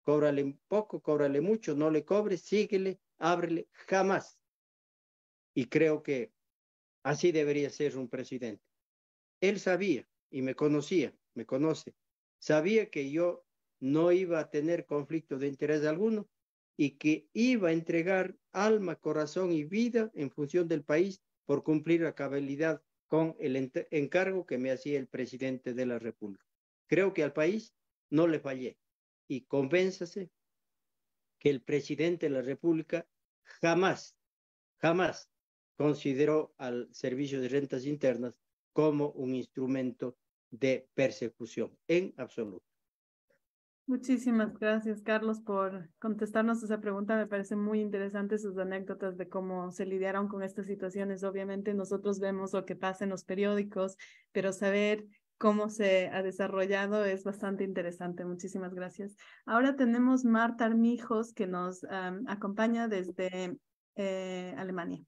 cóbrale poco, cóbrale mucho, no le cobres, síguele, ábrele, jamás. Y creo que así debería ser un presidente. Él sabía y me conocía, me conoce, sabía que yo no iba a tener conflicto de interés alguno y que iba a entregar alma, corazón y vida en función del país por cumplir a cabalidad con el encargo que me hacía el presidente de la República. Creo que al país no le fallé y convénzase que el presidente de la República jamás consideró al Servicio de Rentas Internas como un instrumento de persecución, en absoluto. Muchísimas gracias, Carlos, por contestarnos esa pregunta. Me parece muy interesante sus anécdotas de cómo se lidiaron con estas situaciones. Obviamente nosotros vemos lo que pasa en los periódicos, pero saber cómo se ha desarrollado es bastante interesante. Muchísimas gracias. Ahora tenemos Marta Armijos, que nos acompaña desde Alemania.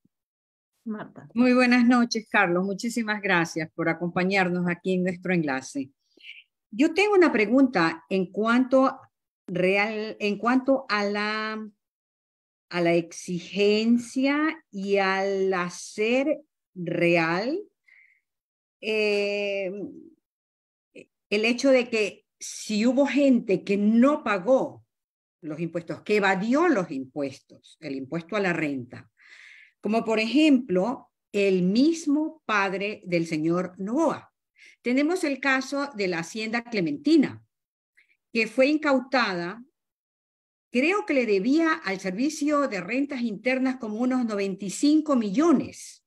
Marta. Muy buenas noches, Carlos. Muchísimas gracias por acompañarnos aquí en nuestro enlace. Yo tengo una pregunta en cuanto a la exigencia y al hacer real el hecho de que si hubo gente que no pagó los impuestos, que evadió los impuestos, el impuesto a la renta, como por ejemplo el mismo padre del señor Novoa. Tenemos el caso de la hacienda Clementina, que fue incautada, creo que le debía al Servicio de Rentas Internas como unos 95 millones.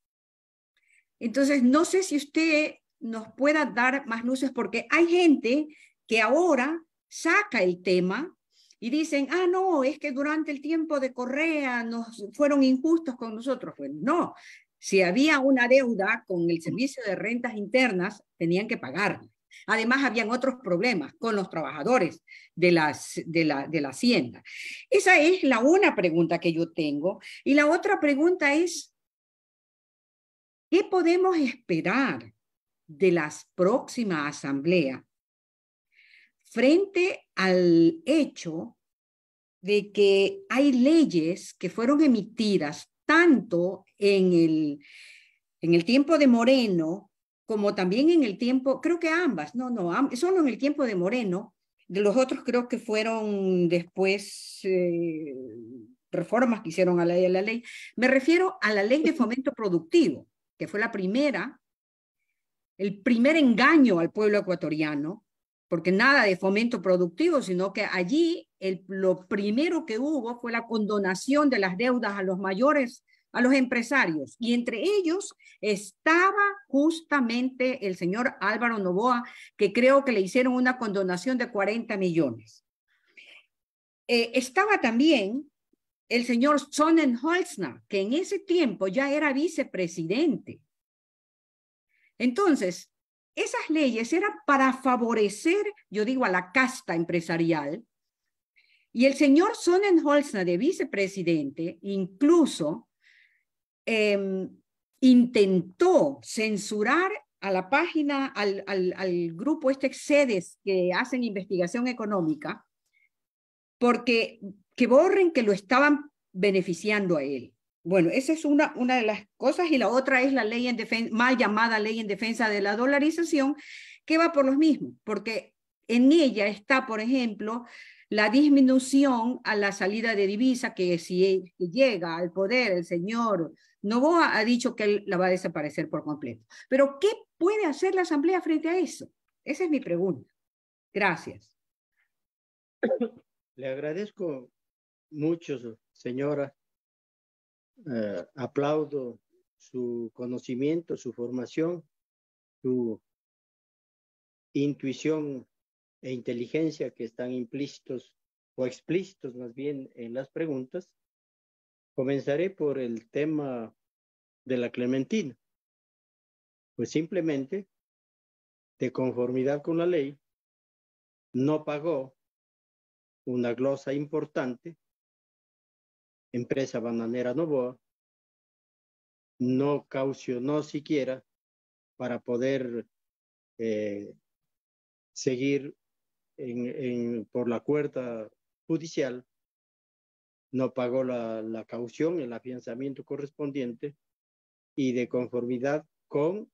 Entonces, no sé si usted nos pueda dar más luces, porque hay gente que ahora saca el tema y dicen, ah, no, es que durante el tiempo de Correa nos fueron injustos con nosotros. Pues no, si había una deuda con el Servicio de Rentas Internas, tenían que pagar. Además, habían otros problemas con los trabajadores de la hacienda. Esa es una pregunta que yo tengo. Y la otra pregunta es, ¿qué podemos esperar de las próximas asambleas frente al hecho de que hay leyes que fueron emitidas tanto en el tiempo de Moreno como también en el tiempo, creo que ambas, solo en el tiempo de Moreno, de los otros creo que fueron después reformas que hicieron a la ley. Me refiero a la ley de fomento productivo, que fue el primer engaño al pueblo ecuatoriano, porque nada de fomento productivo, sino que allí lo primero que hubo fue la condonación de las deudas a los mayores, a los empresarios, y entre ellos estaba justamente el señor Álvaro Novoa, que creo que le hicieron una condonación de 40 millones. Estaba también el señor Sonnenholzner, que en ese tiempo ya era vicepresidente. Entonces, esas leyes eran para favorecer, yo digo, a la casta empresarial, y el señor Sonnenholzner, de vicepresidente, incluso intentó censurar a la página, al grupo CEDES, que hacen investigación económica, porque que borren que lo estaban beneficiando a él. Bueno, esa es una de las cosas, y la otra es la ley mal llamada ley en defensa de la dolarización, que va por los mismos, porque en ella está, por ejemplo, la disminución a la salida de divisa, que si llega al poder el señor Novoa ha dicho que él la va a desaparecer por completo. Pero, ¿qué puede hacer la Asamblea frente a eso? Esa es mi pregunta. Gracias. Le agradezco mucho, señora. Aplaudo su conocimiento, su formación, su intuición e inteligencia que están implícitos o explícitos más bien en las preguntas. Comenzaré por el tema de la Clementina. Pues simplemente, de conformidad con la ley, no pagó una glosa importante, empresa bananera Novoa, no caucionó siquiera para poder seguir por la cuerda judicial, no pagó la caución, el afianzamiento correspondiente, y de conformidad con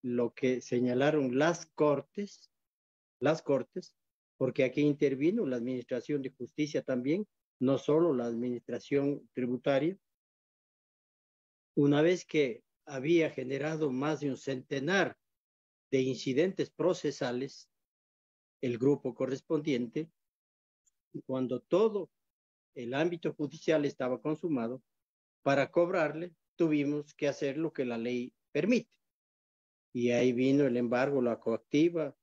lo que señalaron las cortes, porque aquí intervino la Administración de Justicia también, no solo la Administración Tributaria. Una vez que había generado más de un centenar de incidentes procesales, el grupo correspondiente, cuando todo el ámbito judicial estaba consumado, para cobrarle tuvimos que hacer lo que la ley permite. Y ahí vino el embargo, la coactiva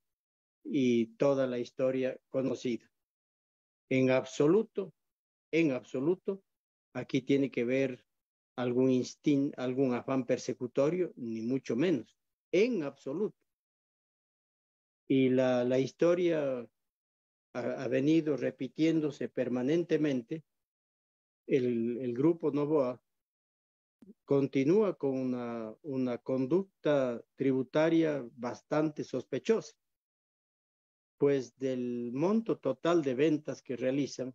y toda la historia conocida. En absoluto, aquí tiene que ver algún instinto, algún afán persecutorio, ni mucho menos, en absoluto. Y la historia ha venido repitiéndose permanentemente. El grupo Novoa continúa con una conducta tributaria bastante sospechosa, pues del monto total de ventas que realizan,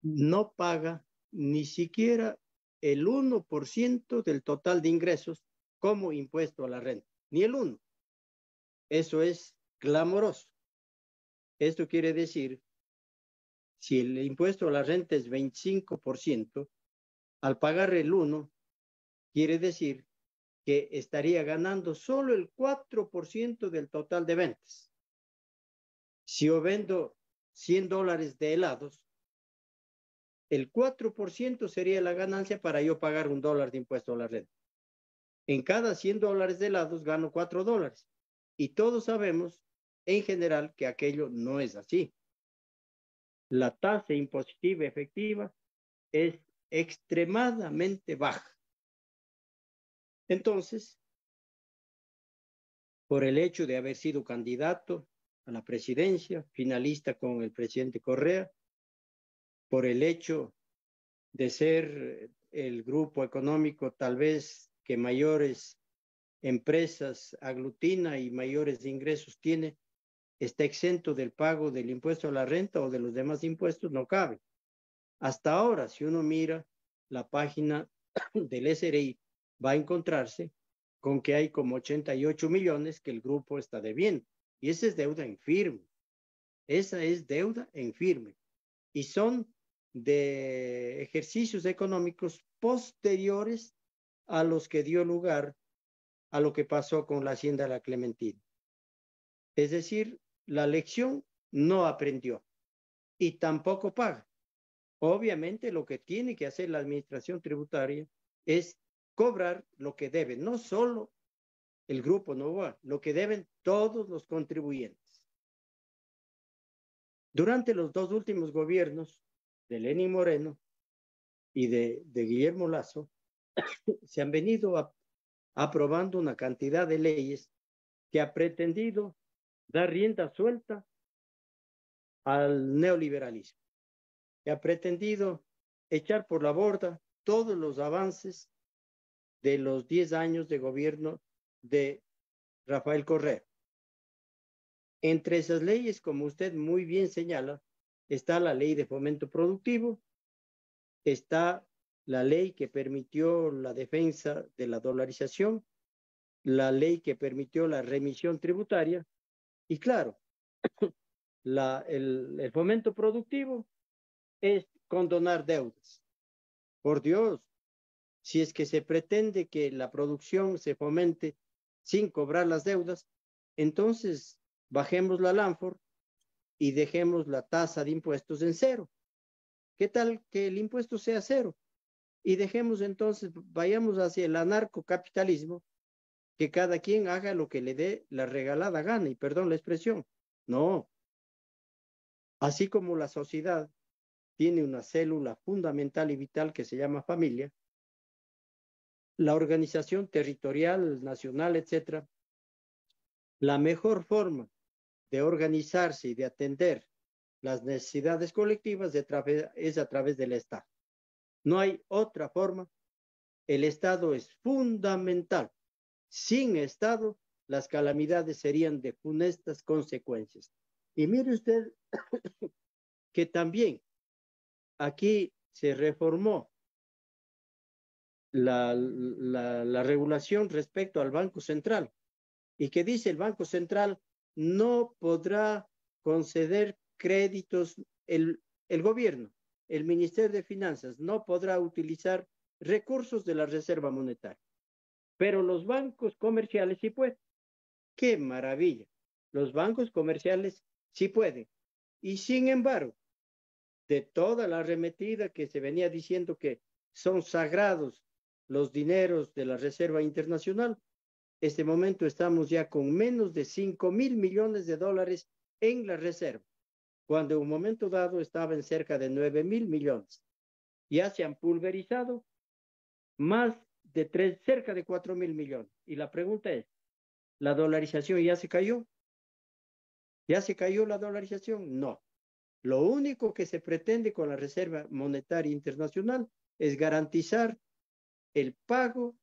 no paga ni siquiera el 1% del total de ingresos como impuesto a la renta, ni el 1. Eso es clamoroso. Esto quiere decir, si el impuesto a la renta es 25%, al pagar el 1, quiere decir que estaría ganando solo el 4% del total de ventas. Si yo vendo $100 de helados, el 4% sería la ganancia para yo pagar $1 de impuesto a la renta. En cada $100 de helados gano $4. Y todos sabemos, en general, que aquello no es así. La tasa impositiva efectiva es extremadamente baja. Entonces, por el hecho de haber sido candidato a la presidencia, finalista con el presidente Correa, por el hecho de ser el grupo económico tal vez que mayores empresas aglutina y mayores ingresos tiene, está exento del pago del impuesto a la renta o de los demás impuestos, no cabe. Hasta ahora, si uno mira la página del SRI, va a encontrarse con que hay como 88 millones que el grupo está debiendo. Y esa es deuda en firme. Esa es deuda en firme. Y son de ejercicios económicos posteriores a los que dio lugar a lo que pasó con la Hacienda de la Clementina. Es decir, la lección no aprendió y tampoco paga. Obviamente lo que tiene que hacer la administración tributaria es cobrar lo que debe, no solo el Grupo Novoa, lo que deben todos los contribuyentes. Durante los 2 últimos gobiernos de Lenín Moreno y de Guillermo Lasso, se han venido aprobando una cantidad de leyes que ha pretendido dar rienda suelta al neoliberalismo, que ha pretendido echar por la borda todos los avances de los 10 años de gobierno de Rafael Correa. Entre esas leyes, como usted muy bien señala, está la ley de fomento productivo, está la ley que permitió la defensa de la dolarización, la ley que permitió la remisión tributaria y claro, el fomento productivo es condonar deudas. Por Dios, si es que se pretende que la producción se fomente sin cobrar las deudas, entonces bajemos la LANFOR y dejemos la tasa de impuestos en 0. ¿Qué tal que el impuesto sea 0? Y dejemos entonces, vayamos hacia el anarcocapitalismo, que cada quien haga lo que le dé la regalada gana, y perdón la expresión. No. Así como la sociedad tiene una célula fundamental y vital que se llama familia, la organización territorial, nacional, etcétera, la mejor forma de organizarse y de atender las necesidades colectivas es a través del Estado. No hay otra forma. El Estado es fundamental. Sin Estado, las calamidades serían de funestas consecuencias. Y mire usted que también aquí se reformó la regulación respecto al Banco Central y que dice el Banco Central no podrá conceder créditos, el gobierno, el Ministerio de Finanzas no podrá utilizar recursos de la Reserva Monetaria, pero los bancos comerciales sí pueden. ¡Qué maravilla! Los bancos comerciales sí pueden. Y sin embargo, de toda la arremetida que se venía diciendo que son sagrados los dineros de la Reserva Internacional, este momento estamos ya con menos de 5,000 millones de dólares en la reserva, cuando en un momento dado estaba en cerca de 9,000 millones. Ya se han pulverizado más de cerca de 4,000 millones. Y la pregunta es, ¿la dolarización ya se cayó? ¿Ya se cayó la dolarización? No. Lo único que se pretende con la Reserva Monetaria Internacional es garantizar el pago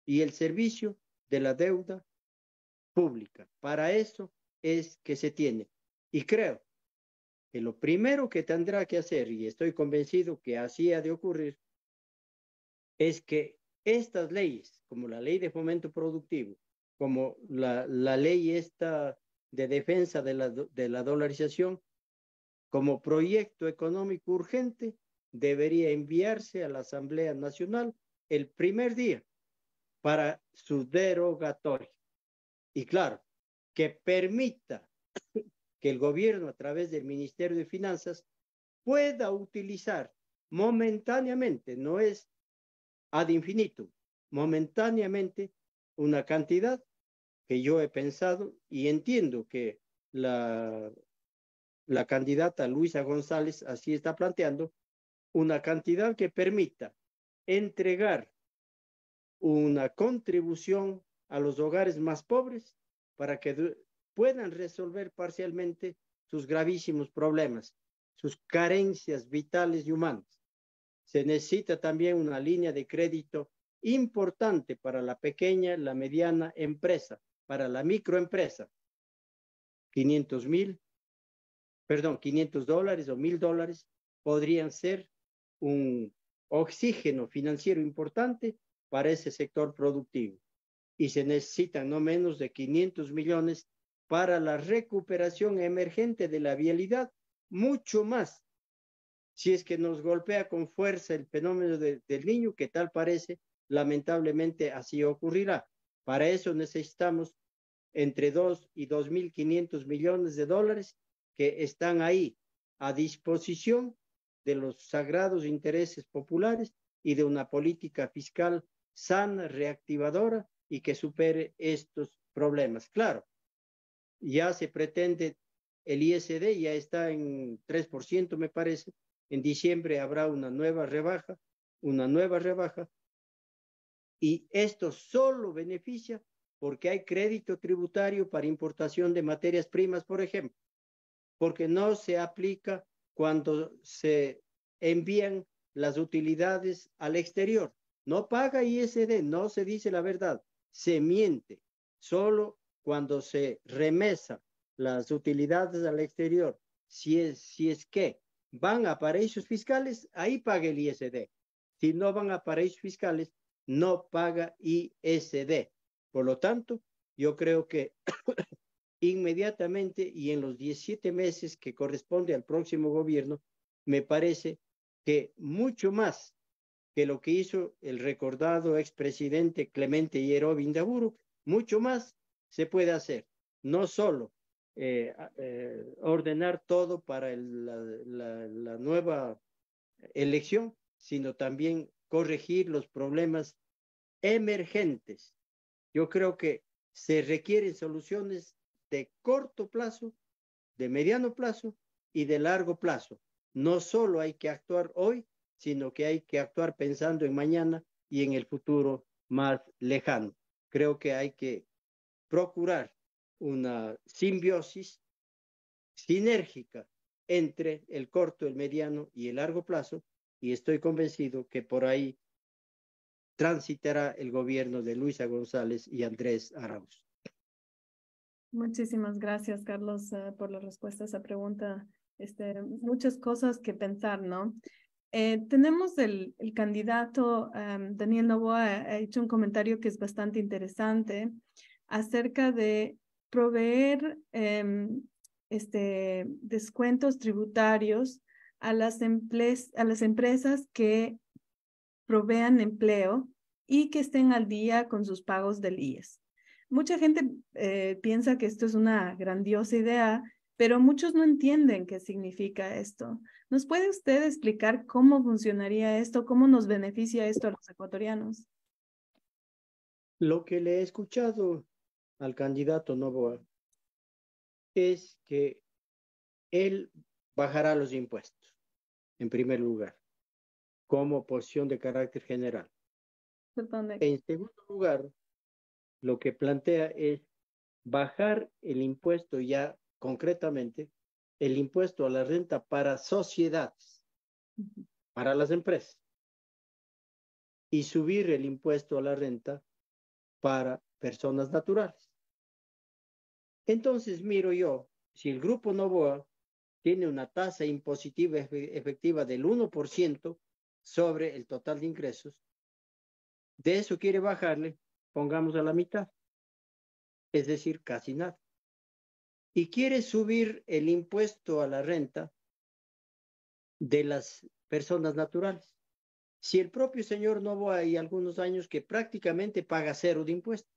y el servicio de la deuda pública. Para eso es que se tiene. Y creo que lo primero que tendrá que hacer, y estoy convencido que así ha de ocurrir, es que estas leyes, como la ley de fomento productivo, como la ley esta de defensa de la dolarización, como proyecto económico urgente, debería enviarse a la Asamblea Nacional el primer día para su derogatoria. Y claro, que permita que el gobierno, a través del Ministerio de Finanzas, pueda utilizar momentáneamente, no es ad infinitum, momentáneamente una cantidad que yo he pensado y entiendo que la candidata Luisa González así está planteando, una cantidad que permita entregar una contribución a los hogares más pobres para que puedan resolver parcialmente sus gravísimos problemas, sus carencias vitales y humanas. Se necesita también una línea de crédito importante para la pequeña, la mediana empresa, para la microempresa. $500 o $1,000 podrían ser un oxígeno financiero importante para ese sector productivo. Y se necesitan no menos de 500 millones para la recuperación emergente de la vialidad, mucho más. Si es que nos golpea con fuerza el fenómeno del niño, que tal parece, lamentablemente así ocurrirá. Para eso necesitamos entre 2 y 2.500 millones de dólares que están ahí a disposición de los sagrados intereses populares y de una política fiscal sana, reactivadora y que supere estos problemas. Claro, ya se pretende, el ISD ya está en 3%, me parece. En diciembre habrá una nueva rebaja, y esto solo beneficia porque hay crédito tributario para importación de materias primas, por ejemplo, porque no se aplica cuando se envían las utilidades al exterior. No paga ISD, no se dice la verdad, se miente. Solo cuando se remesa las utilidades al exterior, si es que van a paraísos fiscales, ahí paga el ISD. Si no van a paraísos fiscales, no paga ISD. Por lo tanto, yo creo que inmediatamente y en los 17 meses que corresponde al próximo gobierno, me parece que mucho más que lo que hizo el recordado expresidente Clemente Hierro Vindaburu, mucho más se puede hacer. No solo ordenar todo para la nueva elección, sino también corregir los problemas emergentes. Yo creo que se requieren soluciones de corto plazo, de mediano plazo y de largo plazo. No solo hay que actuar hoy, sino que hay que actuar pensando en mañana y en el futuro más lejano. Creo que hay que procurar una simbiosis sinérgica entre el corto, el mediano y el largo plazo, y estoy convencido que por ahí transitará el gobierno de Luisa González y Andrés Arauz. Muchísimas gracias, Carlos, por la respuesta a esa pregunta. Muchas cosas que pensar, ¿no? Tenemos el candidato, Daniel Noboa, ha hecho un comentario que es bastante interesante acerca de proveer descuentos tributarios a las empresas que provean empleo y que estén al día con sus pagos del IES. Mucha gente piensa que esto es una grandiosa idea, pero muchos no entienden qué significa esto. ¿Nos puede usted explicar cómo funcionaría esto, cómo nos beneficia esto a los ecuatorianos? Lo que le he escuchado al candidato Noboa es que él bajará los impuestos, en primer lugar, como posición de carácter general. Perdón. En segundo lugar, lo que plantea es bajar el impuesto ya concretamente, el impuesto a la renta para sociedades, para las empresas, y subir el impuesto a la renta para personas naturales. Entonces miro yo, si el Grupo Noboa tiene una tasa impositiva efectiva del 1% sobre el total de ingresos, De eso quiere bajarle, pongamos a la mitad, es decir, casi nada. Y quiere subir el impuesto a la renta de las personas naturales. Si el propio señor Novo hay algunos años que prácticamente paga cero de impuesto,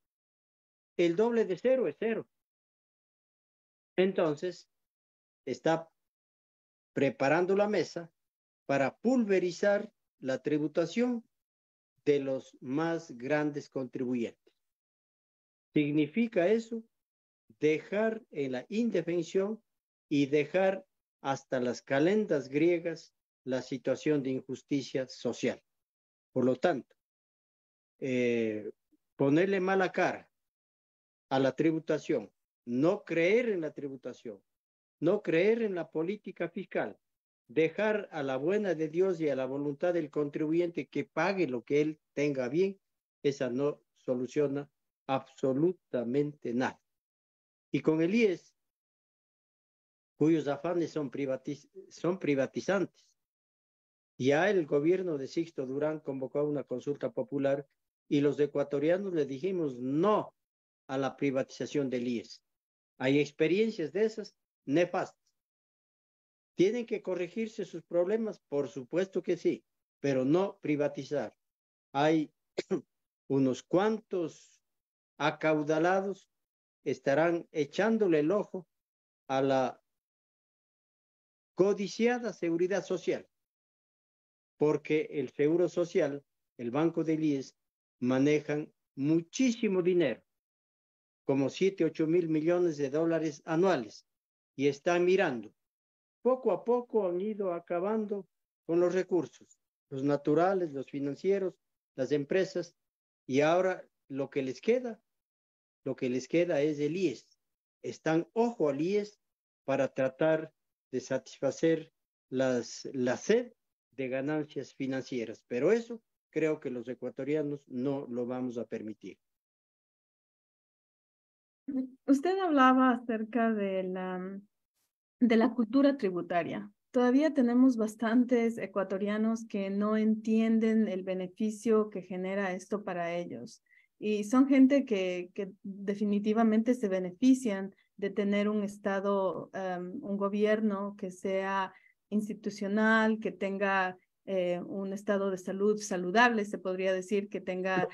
el doble de cero es cero. Entonces, está preparando la mesa para pulverizar la tributación de los más grandes contribuyentes. Significa eso dejar en la indefensión y dejar hasta las calendas griegas la situación de injusticia social. Por lo tanto, ponerle mala cara a la tributación, no creer en la tributación, no creer en la política fiscal, dejar a la buena de Dios y a la voluntad del contribuyente que pague lo que él tenga bien, esa no soluciona absolutamente nada. Y con el IES, cuyos afanes son privatizantes, ya el gobierno de Sixto Durán convocó una consulta popular y los ecuatorianos le dijimos no a la privatización del IES. Hay experiencias de esas nefastas. ¿Tienen que corregirse sus problemas? Por supuesto que sí, pero no privatizar. Hay unos cuantos acaudalados estarán echándole el ojo a la codiciada seguridad social, porque el Seguro Social, el Banco del IES, manejan muchísimo dinero, como 7, 8 mil millones de dólares anuales, y están mirando. Poco a poco han ido acabando con los recursos, los naturales, los financieros, las empresas, y ahora lo que les queda es el IES. Están ojo al IES para tratar de satisfacer la sed de ganancias financieras, pero eso creo que los ecuatorianos no lo vamos a permitir. Usted hablaba acerca de la cultura tributaria. Todavía tenemos bastantes ecuatorianos que no entienden el beneficio que genera esto para ellos. Y son gente que definitivamente se benefician de tener un Estado, un gobierno que sea institucional, que tenga un estado de salud saludable, se podría decir, que tenga,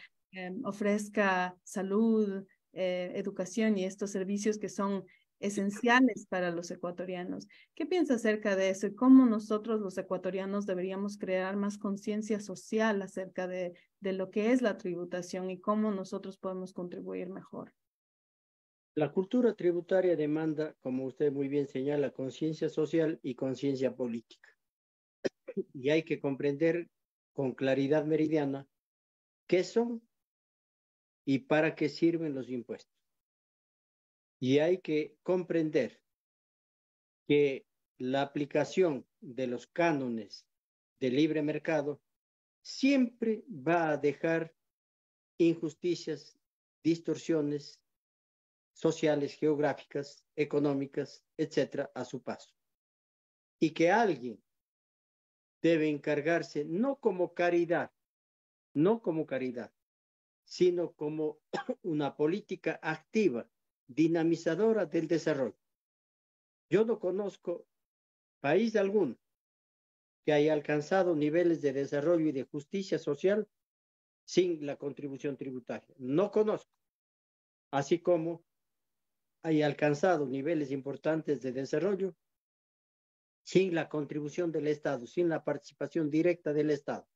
ofrezca salud, educación y estos servicios que son esenciales para los ecuatorianos. ¿Qué piensa acerca de eso y cómo nosotros los ecuatorianos deberíamos crear más conciencia social acerca de lo que es la tributación y cómo nosotros podemos contribuir mejor? La cultura tributaria demanda, como usted muy bien señala, conciencia social y conciencia política. Y hay que comprender con claridad meridiana qué son y para qué sirven los impuestos. Y hay que comprender que la aplicación de los cánones de libre mercado siempre va a dejar injusticias, distorsiones sociales, geográficas, económicas, etcétera, a su paso. Y que alguien debe encargarse no como caridad, sino como una política activa, dinamizadora del desarrollo. Yo no conozco país alguno que haya alcanzado niveles de desarrollo y de justicia social sin la contribución tributaria. No conozco. Así como haya alcanzado niveles importantes de desarrollo sin la contribución del Estado, sin la participación directa del Estado.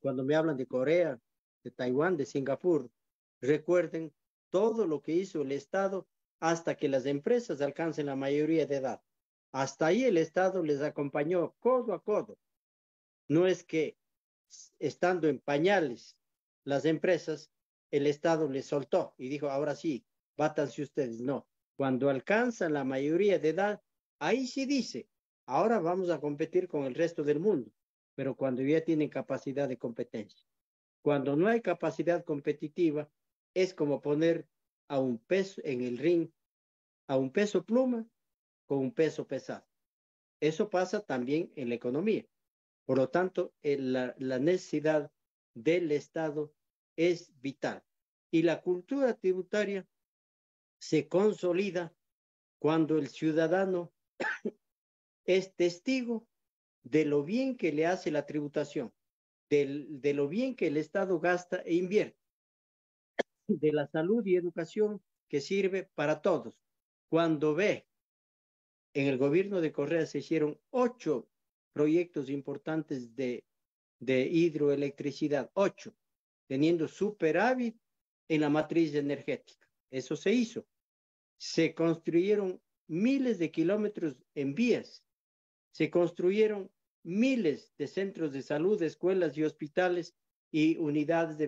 Cuando me hablan de Corea, de Taiwán, de Singapur, recuerden todo lo que hizo el Estado hasta que las empresas alcancen la mayoría de edad. Hasta ahí el Estado les acompañó codo a codo. No es que estando en pañales las empresas, el Estado les soltó y dijo, ahora sí, bátanse ustedes. No, cuando alcanzan la mayoría de edad, ahí sí dice, ahora vamos a competir con el resto del mundo, pero cuando ya tienen capacidad de competencia. Cuando no hay capacidad competitiva, es como poner a un peso en el ring, a un peso pluma con un peso pesado. Eso pasa también en la economía. Por lo tanto, la necesidad del Estado es vital. Y la cultura tributaria se consolida cuando el ciudadano es testigo de lo bien que le hace la tributación, de lo bien que el Estado gasta e invierte, de la salud y educación que sirve para todos. Cuando ve, en el gobierno de Correa se hicieron 8 proyectos importantes de hidroelectricidad, 8, teniendo superávit en la matriz energética. Eso se hizo. Se construyeron miles de kilómetros en vías, se construyeron miles de centros de salud, escuelas y hospitales y unidades de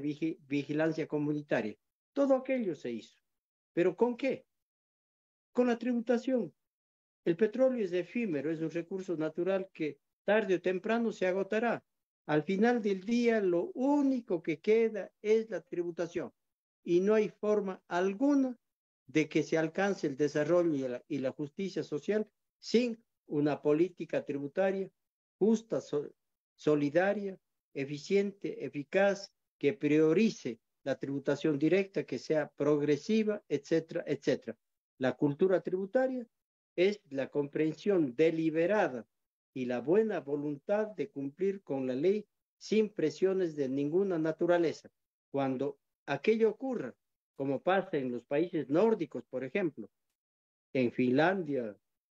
vigilancia comunitaria. Todo aquello se hizo. ¿Pero con qué? Con la tributación. El petróleo es efímero, es un recurso natural que tarde o temprano se agotará. Al final del día, lo único que queda es la tributación y no hay forma alguna de que se alcance el desarrollo y la justicia social sin una política tributaria justa, solidaria, eficiente, eficaz, que priorice la tributación directa, que sea progresiva, etcétera, etcétera. La cultura tributaria es la comprensión deliberada y la buena voluntad de cumplir con la ley sin presiones de ninguna naturaleza. Cuando aquello ocurra, como pasa en los países nórdicos, por ejemplo, en Finlandia,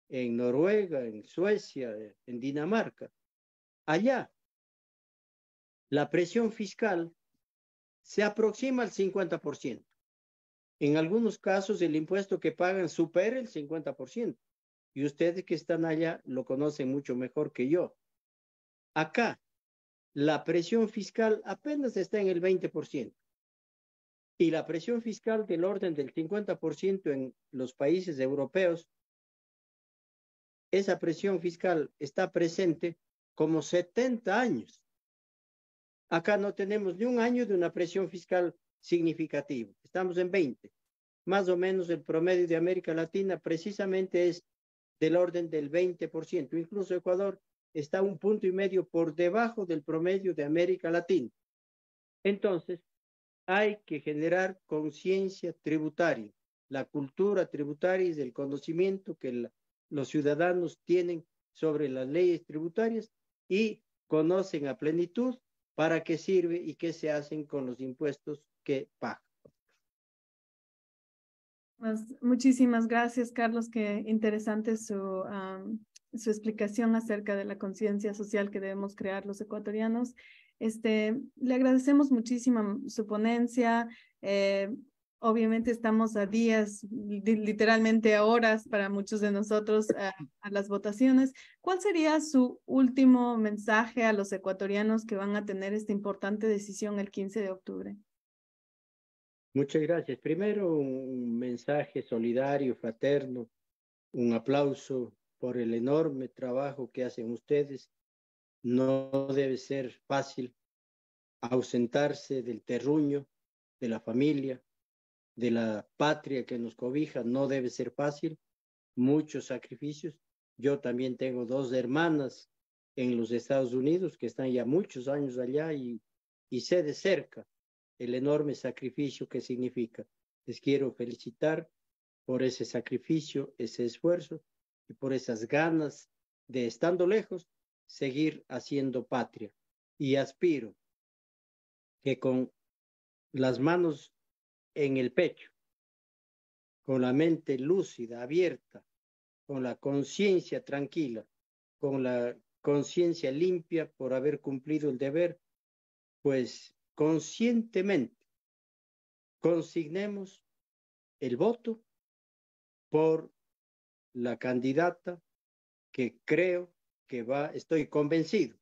en Noruega, en Suecia, en Dinamarca, allá la presión fiscal se aproxima al 50%. En algunos casos el impuesto que pagan supera el 50%. Y ustedes que están allá lo conocen mucho mejor que yo. Acá, la presión fiscal apenas está en el 20%. Y la presión fiscal del orden del 50% en los países europeos, esa presión fiscal está presente como 70 años. Acá no tenemos ni un año de una presión fiscal significativa. Estamos en 20. Más o menos el promedio de América Latina precisamente es del orden del 20%. Incluso Ecuador está 1,5 puntos por debajo del promedio de América Latina. Entonces, hay que generar conciencia tributaria. La cultura tributaria es el conocimiento que los ciudadanos tienen sobre las leyes tributarias y conocen a plenitud para qué sirve y qué se hacen con los impuestos que pagan. Muchísimas gracias, Carlos. Qué interesante su explicación acerca de la conciencia social que debemos crear los ecuatorianos. Le agradecemos muchísimo su ponencia. Obviamente estamos a días, literalmente a horas para muchos de nosotros a las votaciones. ¿Cuál sería su último mensaje a los ecuatorianos que van a tener esta importante decisión el 15 de octubre? Muchas gracias. Primero, un mensaje solidario, fraterno, un aplauso por el enorme trabajo que hacen ustedes. No debe ser fácil ausentarse del terruño, de la familia, de la patria que nos cobija. No debe ser fácil. Muchos sacrificios. Yo también tengo 2 hermanas en los Estados Unidos que están ya muchos años allá y sé de cerca el enorme sacrificio que significa. Les quiero felicitar por ese sacrificio, ese esfuerzo y por esas ganas de, estando lejos, seguir haciendo patria. Y aspiro que con las manos en el pecho, con la mente lúcida, abierta, con la conciencia tranquila, con la conciencia limpia por haber cumplido el deber, pues conscientemente consignemos el voto por la candidata que creo que estoy convencido,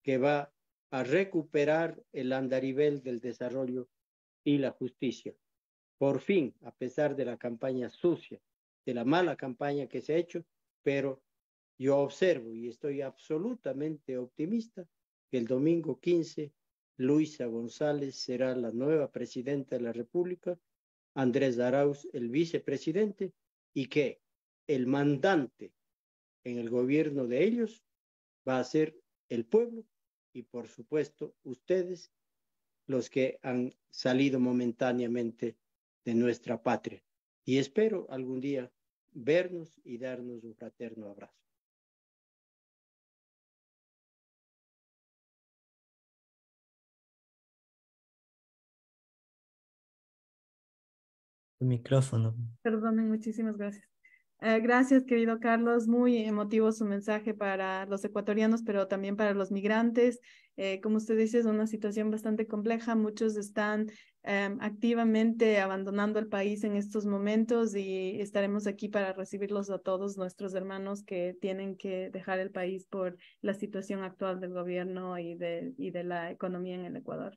que va a recuperar el andarivel del desarrollo y la justicia. Por fin, a pesar de la campaña sucia, de la mala campaña que se ha hecho, pero yo observo y estoy absolutamente optimista que el domingo 15 Luisa González será la nueva presidenta de la República, Andrés Arauz el vicepresidente, y que el mandante en el gobierno de ellos va a ser el pueblo y por supuesto ustedes los que han salido momentáneamente de nuestra patria. Y espero algún día vernos y darnos un fraterno abrazo. Tu micrófono. Perdonen, muchísimas gracias. Gracias, querido Carlos. Muy emotivo su mensaje para los ecuatorianos, pero también para los migrantes. Como usted dice, es una situación bastante compleja. Muchos están activamente abandonando el país en estos momentos y estaremos aquí para recibirlos a todos nuestros hermanos que tienen que dejar el país por la situación actual del gobierno y de la economía en el Ecuador.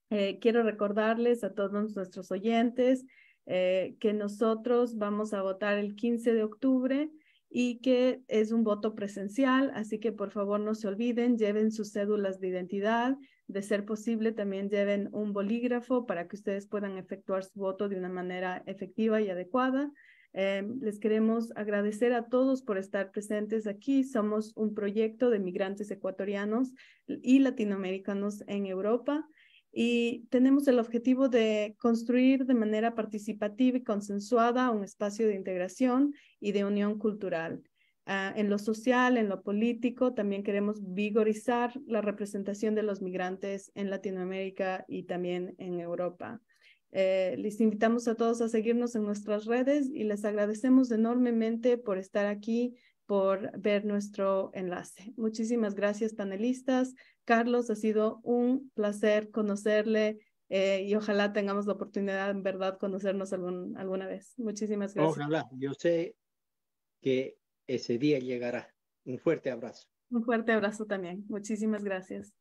Quiero recordarles a todos nuestros oyentes que nosotros vamos a votar el 15 de octubre y que es un voto presencial, así que por favor no se olviden, lleven sus cédulas de identidad, de ser posible también lleven un bolígrafo para que ustedes puedan efectuar su voto de una manera efectiva y adecuada. Les queremos agradecer a todos por estar presentes aquí. Somos un proyecto de migrantes ecuatorianos y latinoamericanos en Europa. Y tenemos el objetivo de construir de manera participativa y consensuada un espacio de integración y de unión cultural. En lo social, en lo político, también queremos vigorizar la representación de los migrantes en Latinoamérica y también en Europa. Les invitamos a todos a seguirnos en nuestras redes y les agradecemos enormemente por estar aquí, por ver nuestro enlace. Muchísimas gracias, panelistas. Carlos, ha sido un placer conocerle y ojalá tengamos la oportunidad en verdad conocernos alguna vez. Muchísimas gracias. Ojalá, yo sé que ese día llegará. Un fuerte abrazo. Un fuerte abrazo también. Muchísimas gracias.